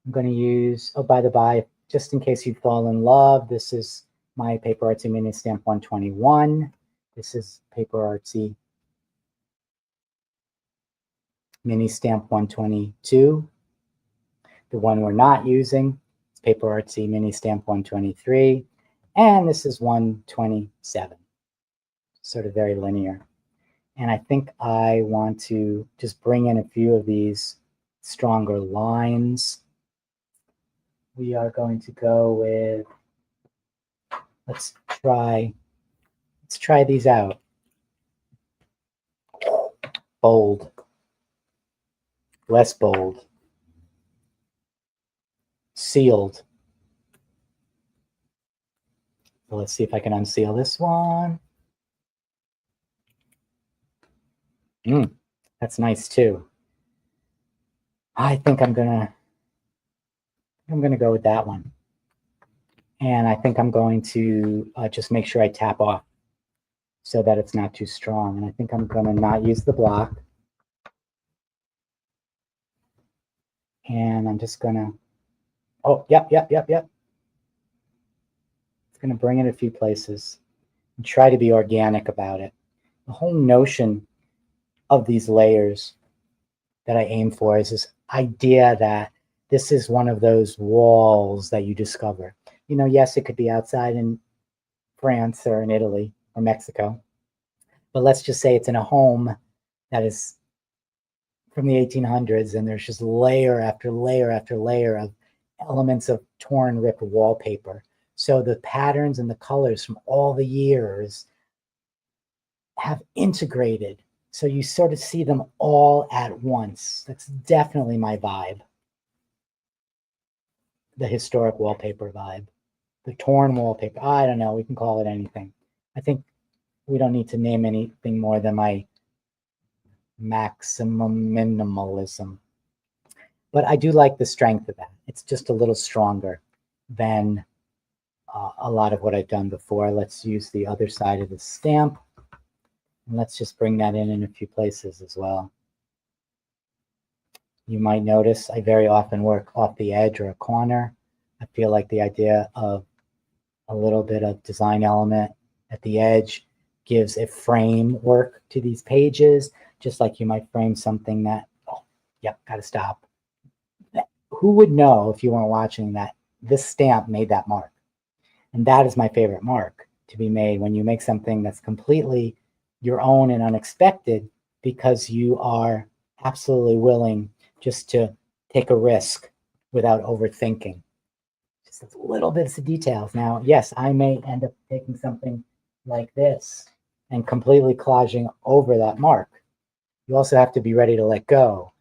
I'm going to use, oh, by the by, just in case you fall in love, this is my Paper Artsy Mini Stamp 121. This is Paper Artsy Mini Stamp 122. The one we're not using is Paper Artsy Mini Stamp 123, and this is 127, sort of very linear. And I think I want to just bring in a few of these stronger lines. We are going to go with, let's try these out. Bold, less bold, sealed. So let's see if I can unseal this one. That's nice too. I think I'm gonna go with that one. And I think I'm going to just make sure I tap off so that it's not too strong. And I think I'm gonna not use the block. And I'm just gonna, oh, yep. It's gonna bring it a few places and try to be organic about it. The whole notion of these layers that I aim for is this idea that this is one of those walls that you discover. You know, yes, it could be outside in France or in Italy or Mexico, but let's just say it's in a home that is from the 1800s, and there's just layer after layer after layer of elements of torn, ripped wallpaper. So the patterns and the colors from all the years have integrated. So you sort of see them all at once. That's definitely my vibe. The historic wallpaper vibe. The torn wallpaper. I don't know. We can call it anything. I think we don't need to name anything more than my maximum minimalism. But I do like the strength of that. It's just a little stronger than a lot of what I've done before. Let's use the other side of the stamp. And let's just bring that in a few places as well. You might notice I very often work off the edge or a corner. I feel like the idea of a little bit of design element at the edge gives a framework to these pages, just like you might frame something that, oh, yep, got to stop. Who would know if you weren't watching that this stamp made that mark? And that is my favorite mark to be made, when you make something that's completely your own and unexpected, because you are absolutely willing just to take a risk without overthinking. Just little bits of details. Now, yes, I may end up taking something like this and completely collaging over that mark. You also have to be ready to let go.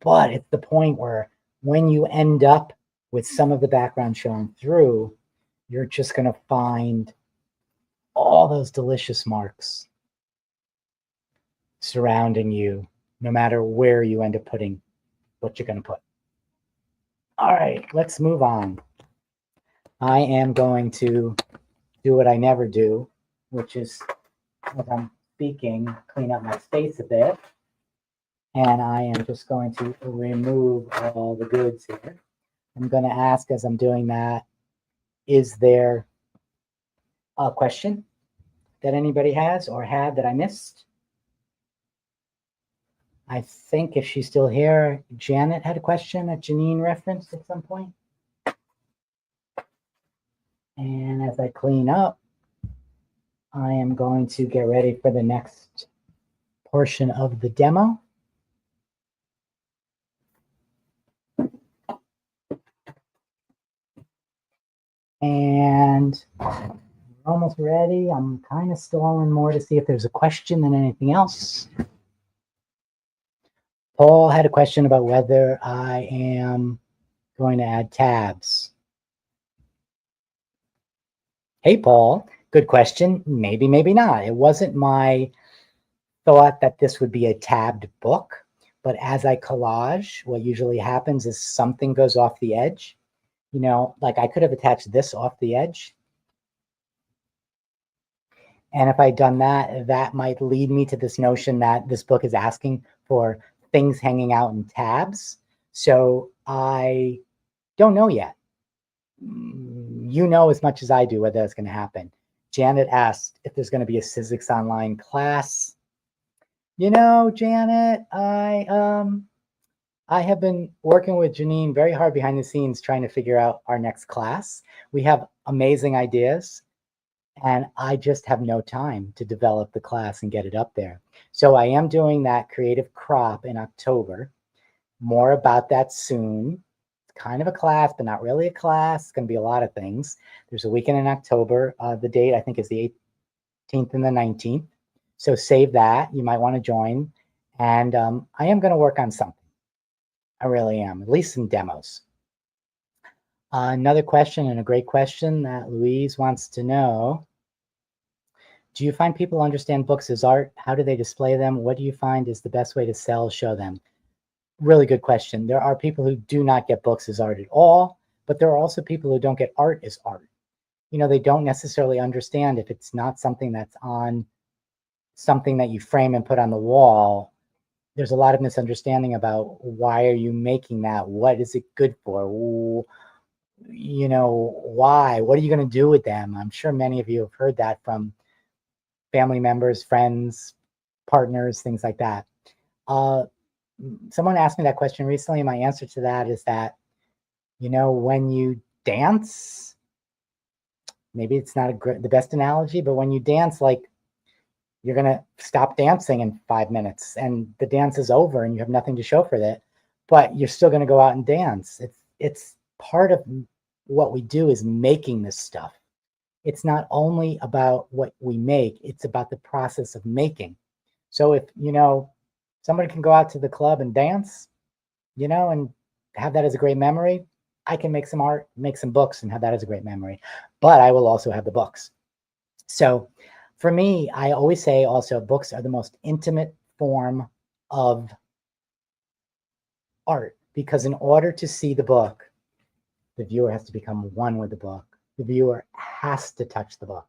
But it's the point where when you end up with some of the background showing through, you're just going to find all those delicious marks surrounding you, no matter where you end up putting what you're going to put. All right, let's move on. I am going to do what I never do, which is, as I'm speaking, clean up my space a bit. And I am just going to remove all the goods here. I'm going to ask, as I'm doing that, is there a question that anybody has or had that I missed? I think if she's still here, Janet had a question that Janine referenced at some point. And as I clean up, I am going to get ready for the next portion of the demo. And we're almost ready. I'm kind of stalling more to see if there's a question than anything else. Paul had a question about whether I am going to add tabs. Hey, Paul, good question. Maybe, maybe not. It wasn't my thought that this would be a tabbed book, but as I collage, what usually happens is something goes off the edge. You know, like I could have attached this off the edge. And if I'd done that, that might lead me to this notion that this book is asking for things hanging out in tabs. So I don't know yet. You know as much as I do whether that's going to happen. Janet asked if there's going to be a Sizzix Online class. You know, Janet, I I have been working with Janine very hard behind the scenes trying to figure out our next class. We have amazing ideas, and I just have no time to develop the class and get it up there. So I am doing that creative crop in October. More about that soon. It's kind of a class, but not really a class. It's going to be a lot of things. There's a weekend in October. The date, I think, is the 18th and the 19th. So save that. You might want to join. And I am going to work on something. I really am, at least some demos. Another question, and a great question that Louise wants to know. Do you find people understand books as art? How do they display them? What do you find is the best way to sell, show them? Really good question. There are people who do not get books as art at all, but there are also people who don't get art as art. You know, they don't necessarily understand if it's not something that's on something that you frame and put on the wall. There's a lot of misunderstanding about why are you making that? What is it good for? You know, why? What are you going to do with them? I'm sure many of you have heard that from family members, friends, partners, things like that. Someone asked me that question recently, and my answer to that is that, you know, when you dance, maybe it's not the best analogy, but when you dance, like, you're going to stop dancing in 5 minutes and the dance is over and you have nothing to show for that, but you're still going to go out and dance. It's part of what we do is making this stuff. It's not only about what we make, it's about the process of making. So if, you know, somebody can go out to the club and dance, you know, and have that as a great memory, I can make some art, make some books and have that as a great memory, but I will also have the books. So for me, I always say also books are the most intimate form of art, because in order to see the book, the viewer has to become one with the book. The viewer has to touch the book.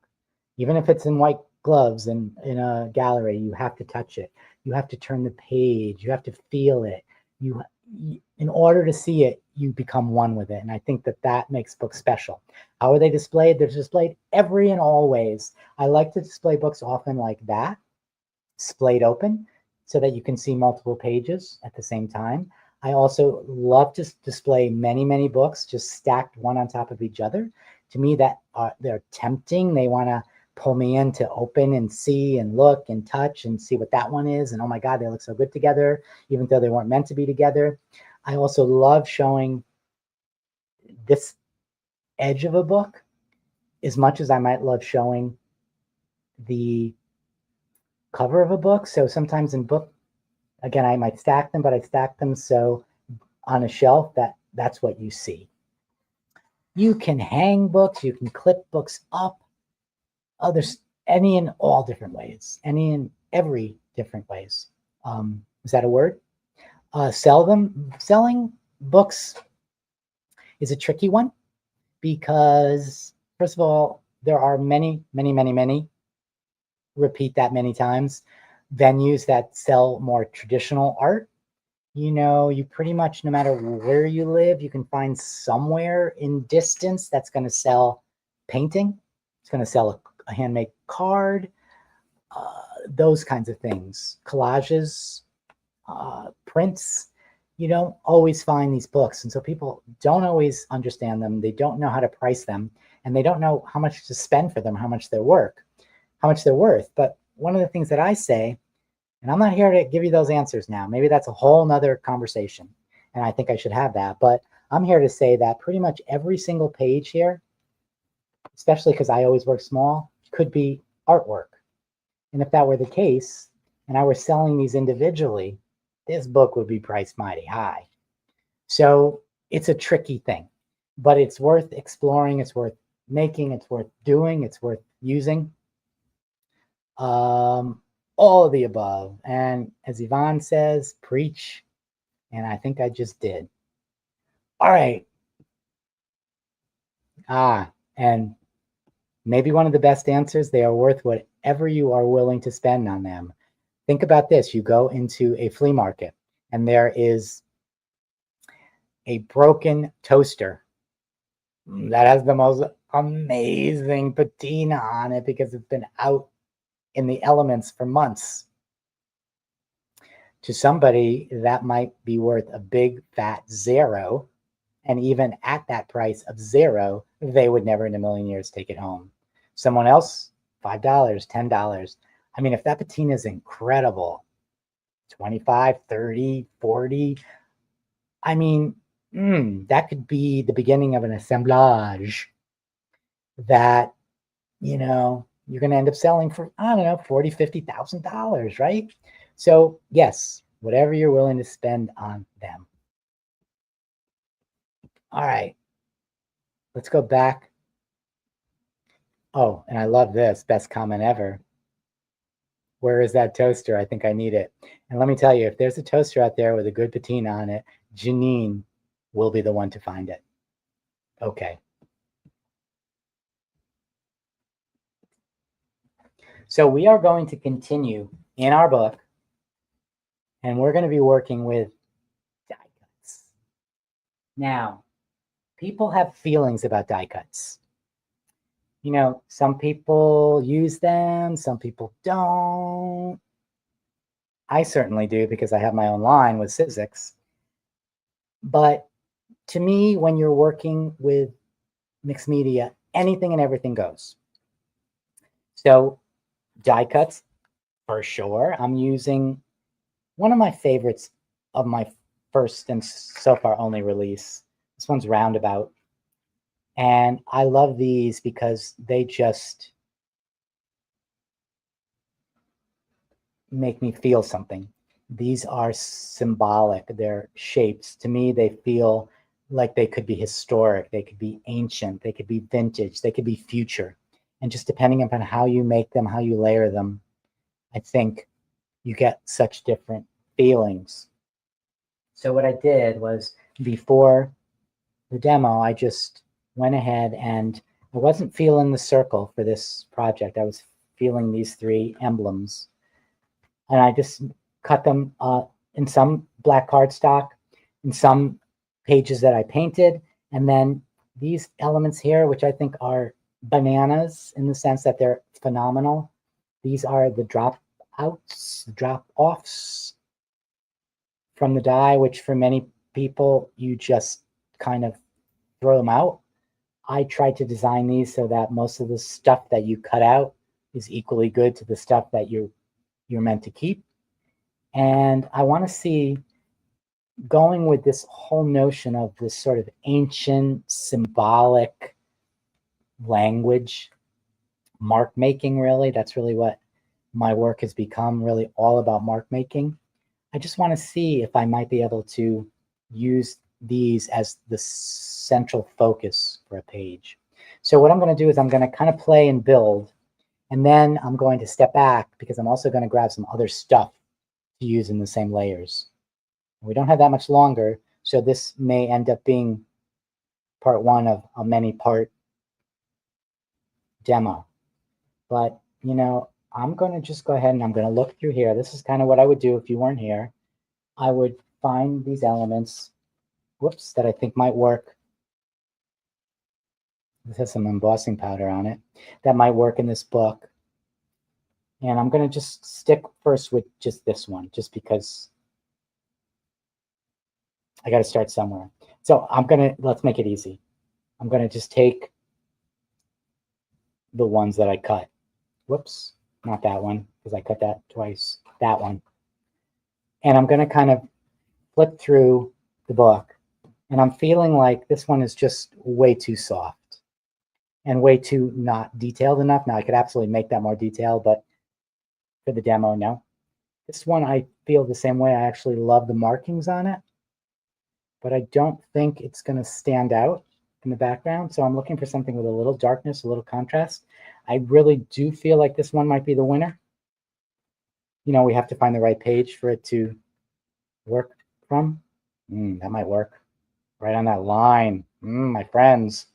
Even if it's in white gloves and in a gallery, you have to touch it. You have to turn the page. You have to feel it. In order to see it, you become one with it. And I think that that makes books special. How are they displayed? They're displayed every and all ways. I like to display books often like that, splayed open, so that you can see multiple pages at the same time. I also love to display many, many books just stacked one on top of each other. To me, that they're tempting. They want to pull me in to open and see and look and touch and see what that one is. And oh my God, they look so good together, even though they weren't meant to be together. I also love showing this edge of a book as much as I might love showing the cover of a book. So sometimes in book, again, I might stack them, but I stack them so on a shelf that's what you see. You can hang books, you can clip books up. There's any and all different ways, any and every different ways. Is that a word? Sell them. Selling books is a tricky one because, first of all, there are many, many, many, many, repeat that many times, venues that sell more traditional art. You know, you pretty much, no matter where you live, you can find somewhere in distance that's going to sell painting. It's going to sell a handmade card, those kinds of things, collages, prints. You don't always find these books. And so people don't always understand them. They don't know how to price them, and they don't know how much to spend for them, how much they're worth. But one of the things that I say, and I'm not here to give you those answers now. Maybe that's a whole nother conversation, and I think I should have that. But I'm here to say that pretty much every single page here, especially because I always work small, could be artwork. And if that were the case, and I were selling these individually, this book would be priced mighty high. So it's a tricky thing, but it's worth exploring. It's worth making. It's worth doing. It's worth using. All of the above. And as Yvonne says, preach. And I think I just did. All right. And maybe one of the best answers, they are worth whatever you are willing to spend on them. Think about this. You go into a flea market and there is a broken toaster that has the most amazing patina on it because it's been out in the elements for months. To somebody, that might be worth a big fat zero. And even at that price of zero, they would never in a million years take it home. Someone else, $5, $10. I mean, if that patina is incredible, 25, 30, 40, I mean, that could be the beginning of an assemblage that, you're going to end up selling for, I don't know, $40,000, $50,000, right? So yes, whatever you're willing to spend on them. All right, let's go back. Oh, and I love this, best comment ever. Where is that toaster? I think I need it. And let me tell you, if there's a toaster out there with a good patina on it, Janine will be the one to find it. Okay. So we are going to continue in our book, and we're going to be working with die cuts. Now, people have feelings about die cuts. Some people use them, some people don't. I certainly do because I have my own line with Sizzix. But to me, when you're working with mixed media, anything and everything goes. So die cuts, for sure. I'm using one of my favorites of my first and so far only release. This one's Roundabout. And I love these because they just make me feel something. These are symbolic. They're shapes. To me, they feel like they could be historic. They could be ancient. They could be vintage. They could be future. And just depending upon how you make them, how you layer them, I think you get such different feelings. So what I did was before the demo, I just went ahead and I wasn't feeling the circle for this project. I was feeling these three emblems. And I just cut them in some black cardstock, in some pages that I painted. And then these elements here, which I think are bananas in the sense that they're phenomenal. These are the drop-outs, drop-offs from the die, which for many people, you just kind of throw them out. I tried to design these so that most of the stuff that you cut out is equally good to the stuff that you're meant to keep. And I want to see, going with this whole notion of this sort of ancient symbolic language, mark making, really. That's really what my work has become, really all about mark making. I just want to see if I might be able to use these as the central focus for a page. So what I'm going to do is I'm going to kind of play and build, and then I'm going to step back because I'm also going to grab some other stuff to use in the same layers. We don't have that much longer, so this may end up being part one of a many-part demo. But, I'm going to just go ahead and I'm going to look through here. This is kind of what I would do if you weren't here. I would find these elements, that I think might work. This has some embossing powder on it that might work in this book. And I'm going to just stick first with just this one, just because I got to start somewhere. So let's make it easy. I'm going to just take the ones that I cut. Whoops, not that one, because I cut that twice. That one. And I'm going to kind of flip through the book. And I'm feeling like this one is just way too soft and way too not detailed enough. Now, I could absolutely make that more detailed, but for the demo, no. This one, I feel the same way. I actually love the markings on it, but I don't think it's going to stand out in the background. So I'm looking for something with a little darkness, a little contrast. I really do feel like this one might be the winner. We have to find the right page for it to work from. That might work. Right on that line. My friends.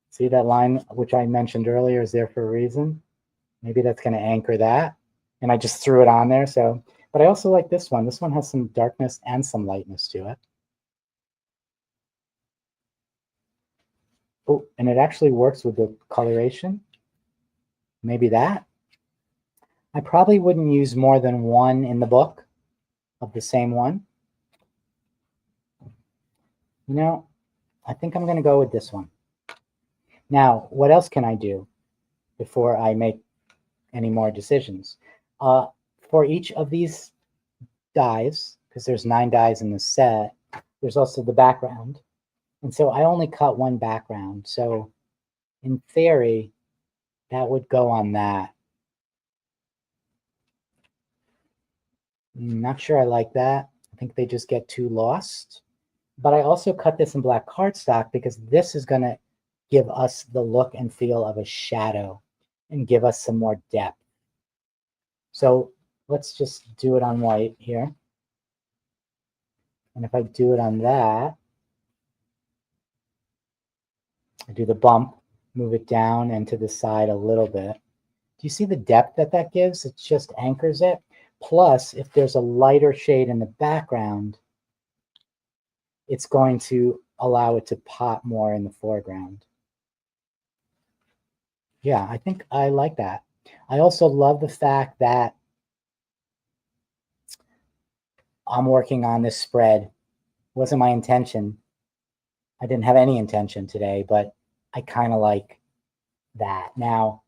See that line, which I mentioned earlier, is there for a reason. Maybe that's going to anchor that. And I just threw it on there. So, but I also like this one. This one has some darkness and some lightness to it. Oh, and it actually works with the coloration. Maybe that. I probably wouldn't use more than one in the book of the same one. You know, I think I'm going to go with this one. Now, what else can I do before I make any more decisions? For each of these dies, because there's 9 dies in the set, there's also the background. And so I only cut one background. So in theory, that would go on that. Not sure I like that. I think they just get too lost. But I also cut this in black cardstock because this is going to give us the look and feel of a shadow and give us some more depth. So let's just do it on white here. And if I do it on that, I do the bump, move it down and to the side a little bit. Do you see the depth that that gives? It just anchors it. Plus, if there's a lighter shade in the background, it's going to allow it to pop more in the foreground. Yeah, I think I like that. I also love the fact that I'm working on this spread. Wasn't my intention. I didn't have any intention today, but I kind of like that. Now,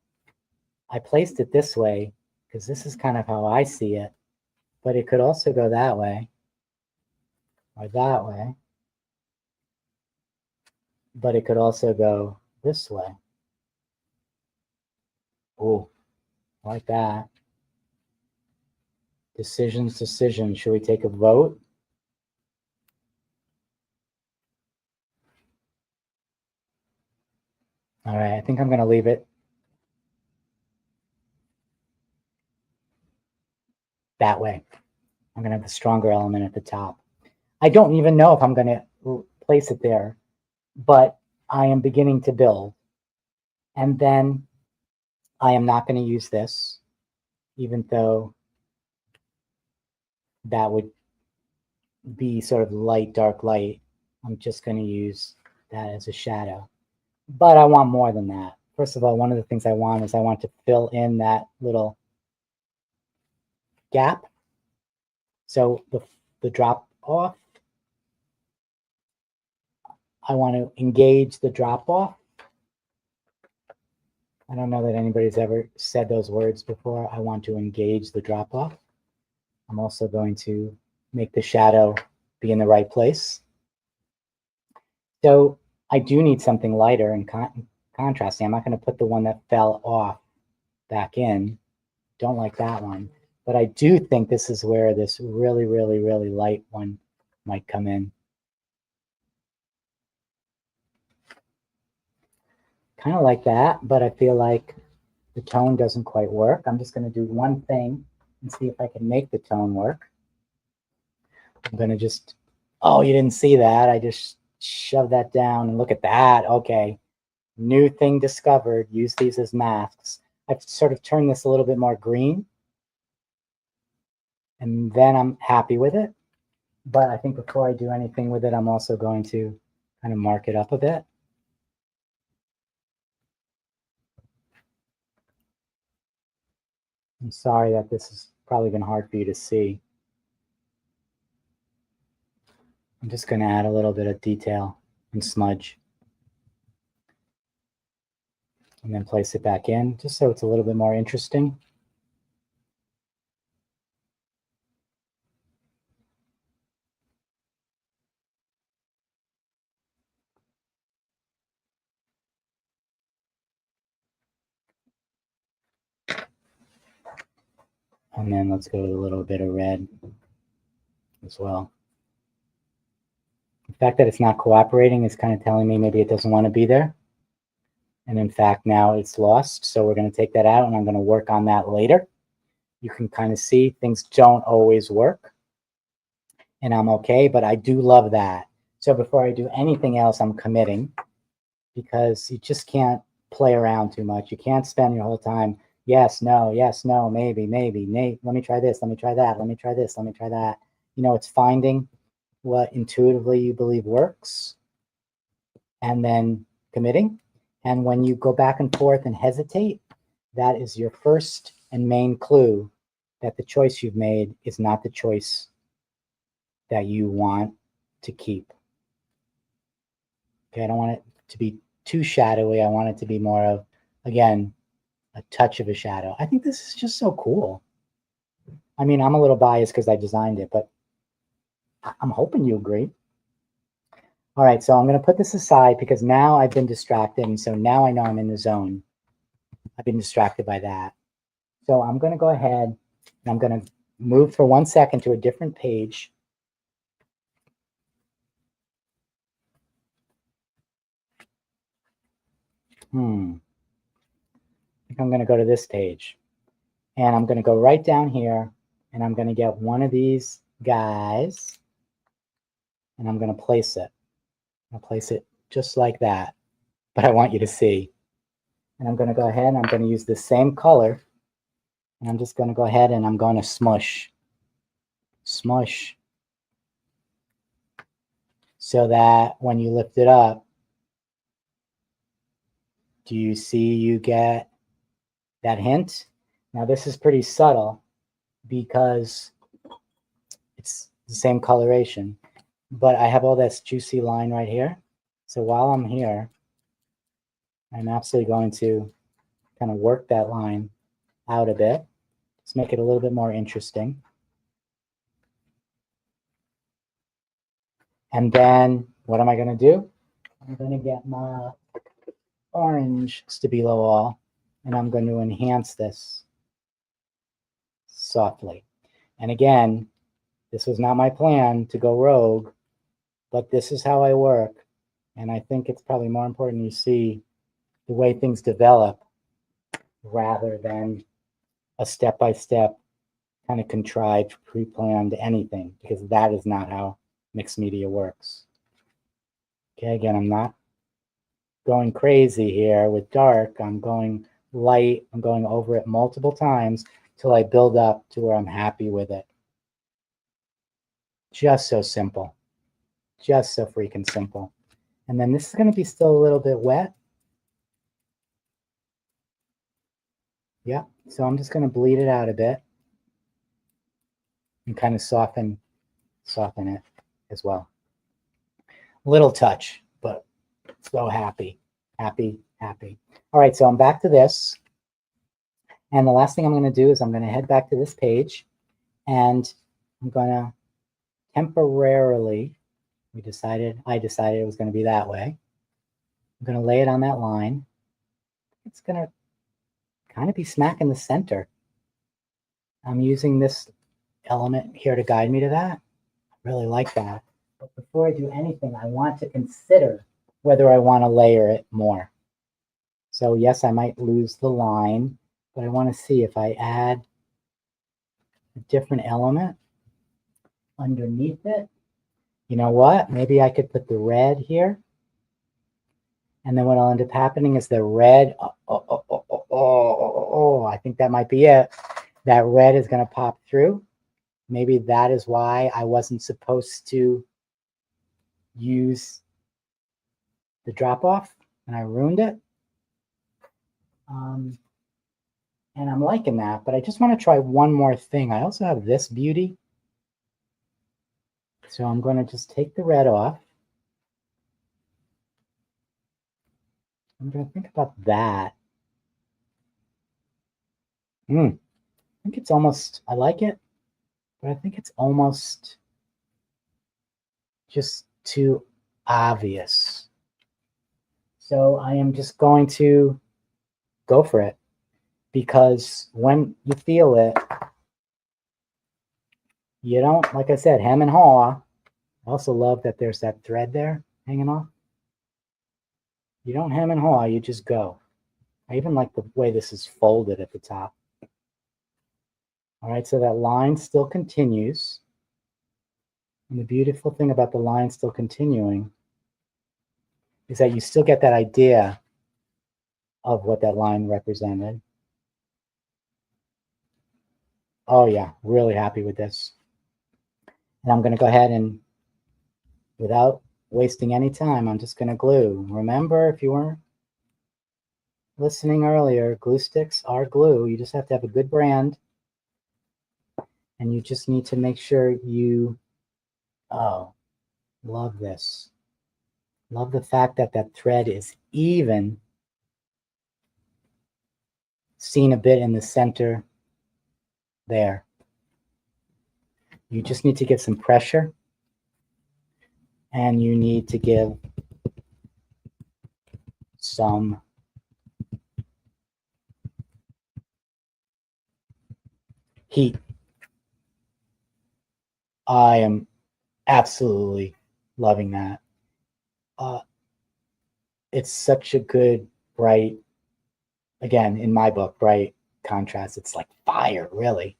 I placed it this way because this is kind of how I see it, but it could also go that way or that way, but it could also go this way. Oh, like that. Decisions. Should we take a vote? All right, I think I'm going to leave it that way. I'm going to have the stronger element at the top. I don't even know if I'm going to place it there, but I am beginning to build. And then I am not going to use this, even though that would be sort of light, dark light. I'm just going to use that as a shadow. But I want more than that. First of all, one of the things I want is I want to fill in that little gap. So the drop off, I want to engage the drop off. I don't know that anybody's ever said those words before. I want to engage the drop off. I'm also going to make the shadow be in the right place. So I do need something lighter and contrasting. I'm not going to put the one that fell off back in. Don't like that one. But I do think this is where this really, really, really light one might come in. Kind of like that, but I feel like the tone doesn't quite work. I'm just going to do one thing and see if I can make the tone work. I'm going to just, oh, you didn't see that. I just shoved that down and look at that. Okay. New thing discovered. Use these as masks. I've sort of turned this a little bit more green. And then I'm happy with it. But I think before I do anything with it, I'm also going to kind of mark it up a bit. I'm sorry that this has probably been hard for you to see. I'm just going to add a little bit of detail and smudge. And then place it back in, just so it's a little bit more interesting. And then let's go with a little bit of red as well. The fact that it's not cooperating is kind of telling me maybe it doesn't want to be there. And in fact, now it's lost. So we're going to take that out and I'm going to work on that later. You can kind of see things don't always work. And I'm okay, but I do love that. So before I do anything else, I'm committing because you just can't play around too much. You can't spend your whole time, yes, no, maybe, let me try this, let me try that, let me try this, let me try that. You know, it's finding what intuitively you believe works and then committing. And when you go back and forth and hesitate, that is your first and main clue that the choice you've made is not the choice that you want to keep. Okay, I don't want it to be too shadowy. I want it to be more of, again, a touch of a shadow. I think this is just so cool. I mean, I'm a little biased because I designed it, but I'm hoping you agree. All right, so I'm going to put this aside because now I've been distracted, and so now I know I'm in the zone. I've been distracted by that. So I'm going to go ahead and I'm going to move for 1 second to a different page. I think I'm going to go to this page. And I'm going to go right down here, and I'm going to get one of these guys, and I'm going to place it. I'll place it just like that, but I want you to see. And I'm going to go ahead and I'm going to use the same color, and I'm just going to go ahead and I'm going to smush, smush, so that when you lift it up, do you see you get that hint? Now this is pretty subtle because it's the same coloration, but I have all this juicy line right here. So while I'm here, I'm absolutely going to kind of work that line out a bit. Let's make it a little bit more interesting. And then what am I going to do? I'm going to get my orange Stabilo All, and I'm going to enhance this softly. And again, this was not my plan to go rogue, but this is how I work. And I think it's probably more important you see the way things develop rather than a step-by-step kind of contrived, pre-planned anything, because that is not how mixed media works. Okay, again, I'm not going crazy here with dark. I'm going light. I'm going over it multiple times till I build up to where I'm happy with it. Just so simple. Just so freaking simple. And then this is going to be still a little bit wet. Yeah, so I'm just going to bleed it out a bit and kind of soften it as well. Little touch, but so happy, happy, happy. All right, so I'm back to this. And the last thing I'm going to do is I'm going to head back to this page, and I'm going to temporarily, I decided it was going to be that way. I'm going to lay it on that line. It's going to kind of be smack in the center. I'm using this element here to guide me to that. I really like that. But before I do anything, I want to consider whether I want to layer it more. So yes, I might lose the line, but I want to see if I add a different element underneath it. You know what? Maybe I could put the red here. And then what'll end up happening is the red, I think that might be it. That red is going to pop through. Maybe that is why I wasn't supposed to use the drop off and I ruined it. And I'm liking that, but I just want to try one more thing. I also have this beauty. So I'm going to just take the red off. I'm going to think about that. I think it's almost, I like it, but I think it's almost just too obvious. So I am just going to go for it, because when you feel it, you don't, like I said, hem and haw. I also love that there's that thread there hanging off. You don't hem and haw, you just go. I even like the way this is folded at the top. All right, so that line still continues. And the beautiful thing about the line still continuing is that you still get that idea of what that line represented. Oh yeah, really happy with this. And I'm going to go ahead and, without wasting any time, I'm just going to glue. Remember, if you weren't listening earlier, glue sticks are glue. You just have to have a good brand. And you just need to make sure you Oh, love this. Love the fact that that thread is even, seen a bit in the center there. You just need to give some pressure, and you need to give some heat. I am absolutely loving that. It's such a good, bright, again, in my book, bright contrast. It's like fire, really.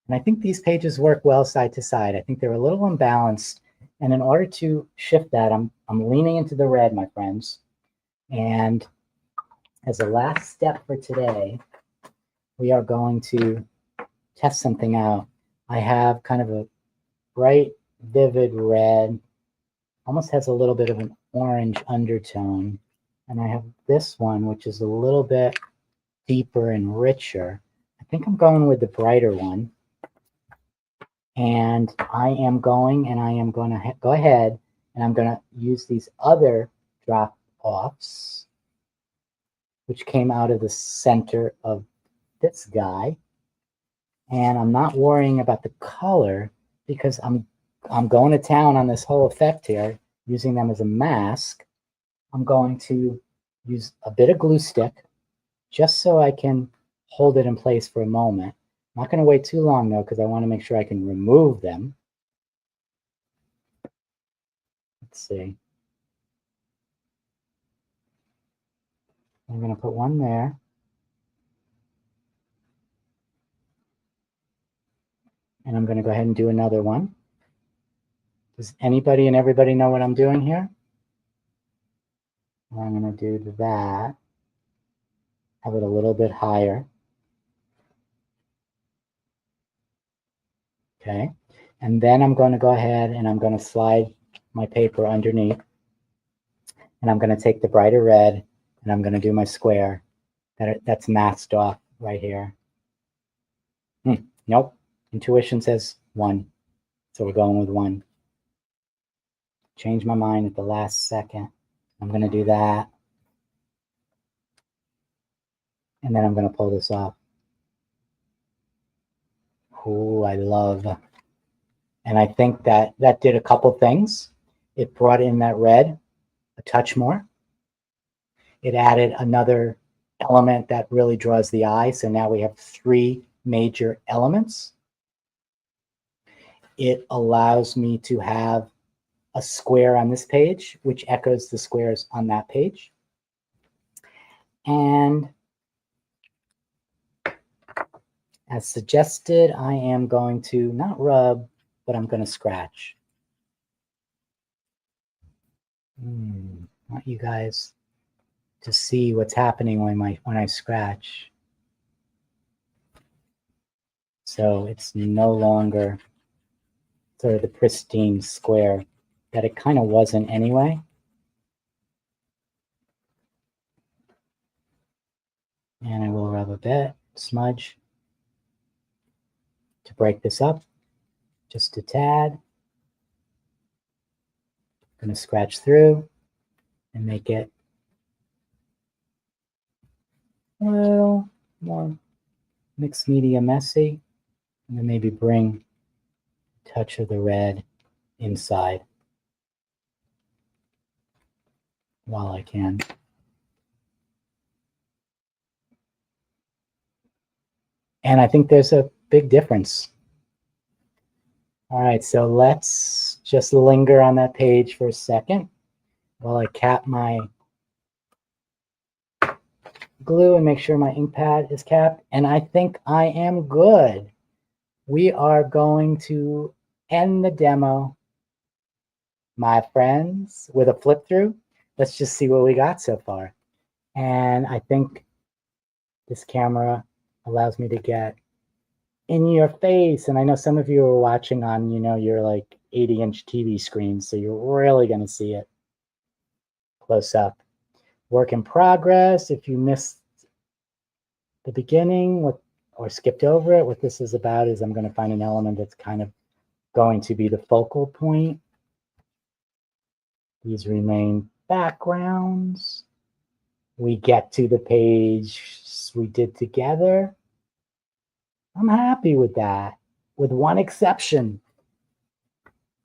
And I think these pages work well side to side. I think they're a little unbalanced. And in order to shift that, I'm leaning into the red, my friends. And as a last step for today, we are going to test something out. I have kind of a bright, vivid red, almost has a little bit of an orange undertone. And I have this one, which is a little bit deeper and richer. I think I'm going with the brighter one. And I am going to go ahead and I'm going to use these other drop offs, which came out of the center of this guy. And I'm not worrying about the color because I'm going to town on this whole effect here, using them as a mask. I'm going to use a bit of glue stick just so I can hold it in place for a moment. I'm not going to wait too long though, because I want to make sure I can remove them. Let's see. I'm going to put one there. And I'm going to go ahead and do another one. Does anybody and everybody know what I'm doing here? I'm going to do that. Have it a little bit higher. Okay. And then I'm going to go ahead and I'm going to slide my paper underneath. And I'm going to take the brighter red and I'm going to do my square that's masked off right here. Nope. Intuition says 1. So we're going with 1. Change my mind at the last second. I'm going to do that. And then I'm going to pull this off. Ooh, I love. And I think that did a couple things. It brought in that red a touch more. It added another element that really draws the eye. So now we have 3 major elements. It allows me to have a square on this page, which echoes the squares on that page. And as suggested, I am going to not rub, but I'm going to scratch. I want you guys to see what's happening when I scratch. So it's no longer sort of the pristine square that it kind of wasn't anyway. And I will rub a bit, smudge, to break this up, just a tad. I'm going to scratch through and make it a little more mixed media messy, and then maybe bring a touch of the red inside while I can. And I think there's a big difference. All right, so let's just linger on that page for a second while I cap my glue and make sure my ink pad is capped. And I think I am good. We are going to end the demo, my friends, with a flip through. Let's just see what we got so far. And I think this camera allows me to get in your face. And I know some of you are watching on, your like 80-inch TV screen, so you're really going to see it close up. Work in progress. If you missed the beginning or skipped over it, what this is about is I'm going to find an element that's kind of going to be the focal point. These remain backgrounds. We get to the page we did together. I'm happy with that, with one exception.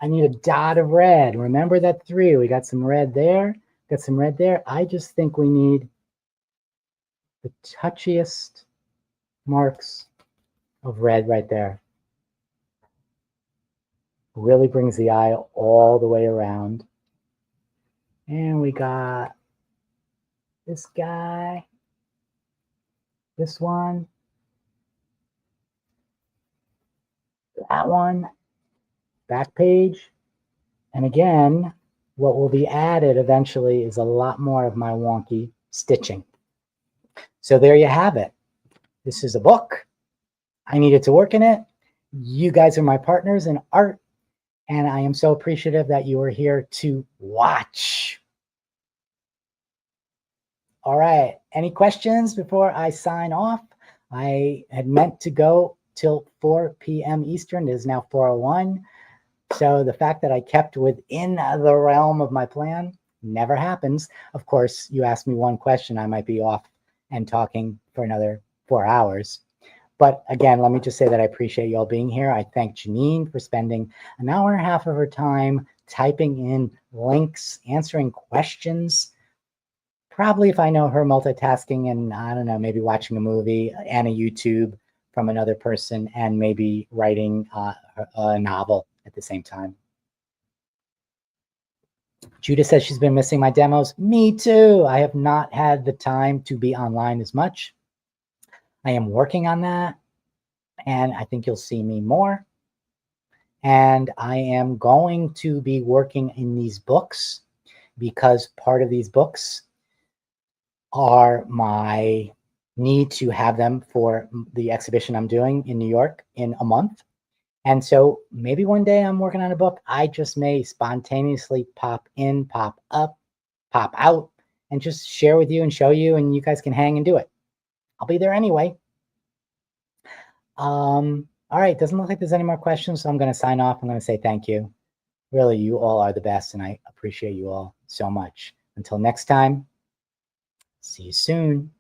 I need a dot of red. Remember that 3. We got some red there, got some red there. I just think we need the touchiest marks of red right there. Really brings the eye all the way around. And we got this guy, this one, that one, back page. And again, what will be added eventually is a lot more of my wonky stitching. So there you have it. This is a book. I needed to work in it. You guys are my partners in art, and I am so appreciative that you are here to watch. All right, any questions before I sign off? I had meant to go till 4 p.m. Eastern. It is now 4:01. So the fact that I kept within the realm of my plan never happens. Of course, you ask me one question, I might be off and talking for another 4 hours. But again, let me just say that I appreciate you all being here. I thank Janine for spending an hour and a half of her time typing in links, answering questions. Probably if I know her multitasking and I don't know, maybe watching a movie and a YouTube from another person and maybe writing a novel at the same time. Judah says she's been missing my demos. Me too. I have not had the time to be online as much. I am working on that, and I think you'll see me more. And I am going to be working in these books because part of these books are my need to have them for the exhibition I'm doing in New York in a month. And so maybe one day I'm working on a book. I just may spontaneously pop in, pop up, pop out, and just share with you and show you, and you guys can hang and do it. I'll be there anyway. All right, doesn't look like there's any more questions, so I'm going to sign off. I'm going to say thank you. Really, you all are the best, and I appreciate you all so much. Until next time, see you soon.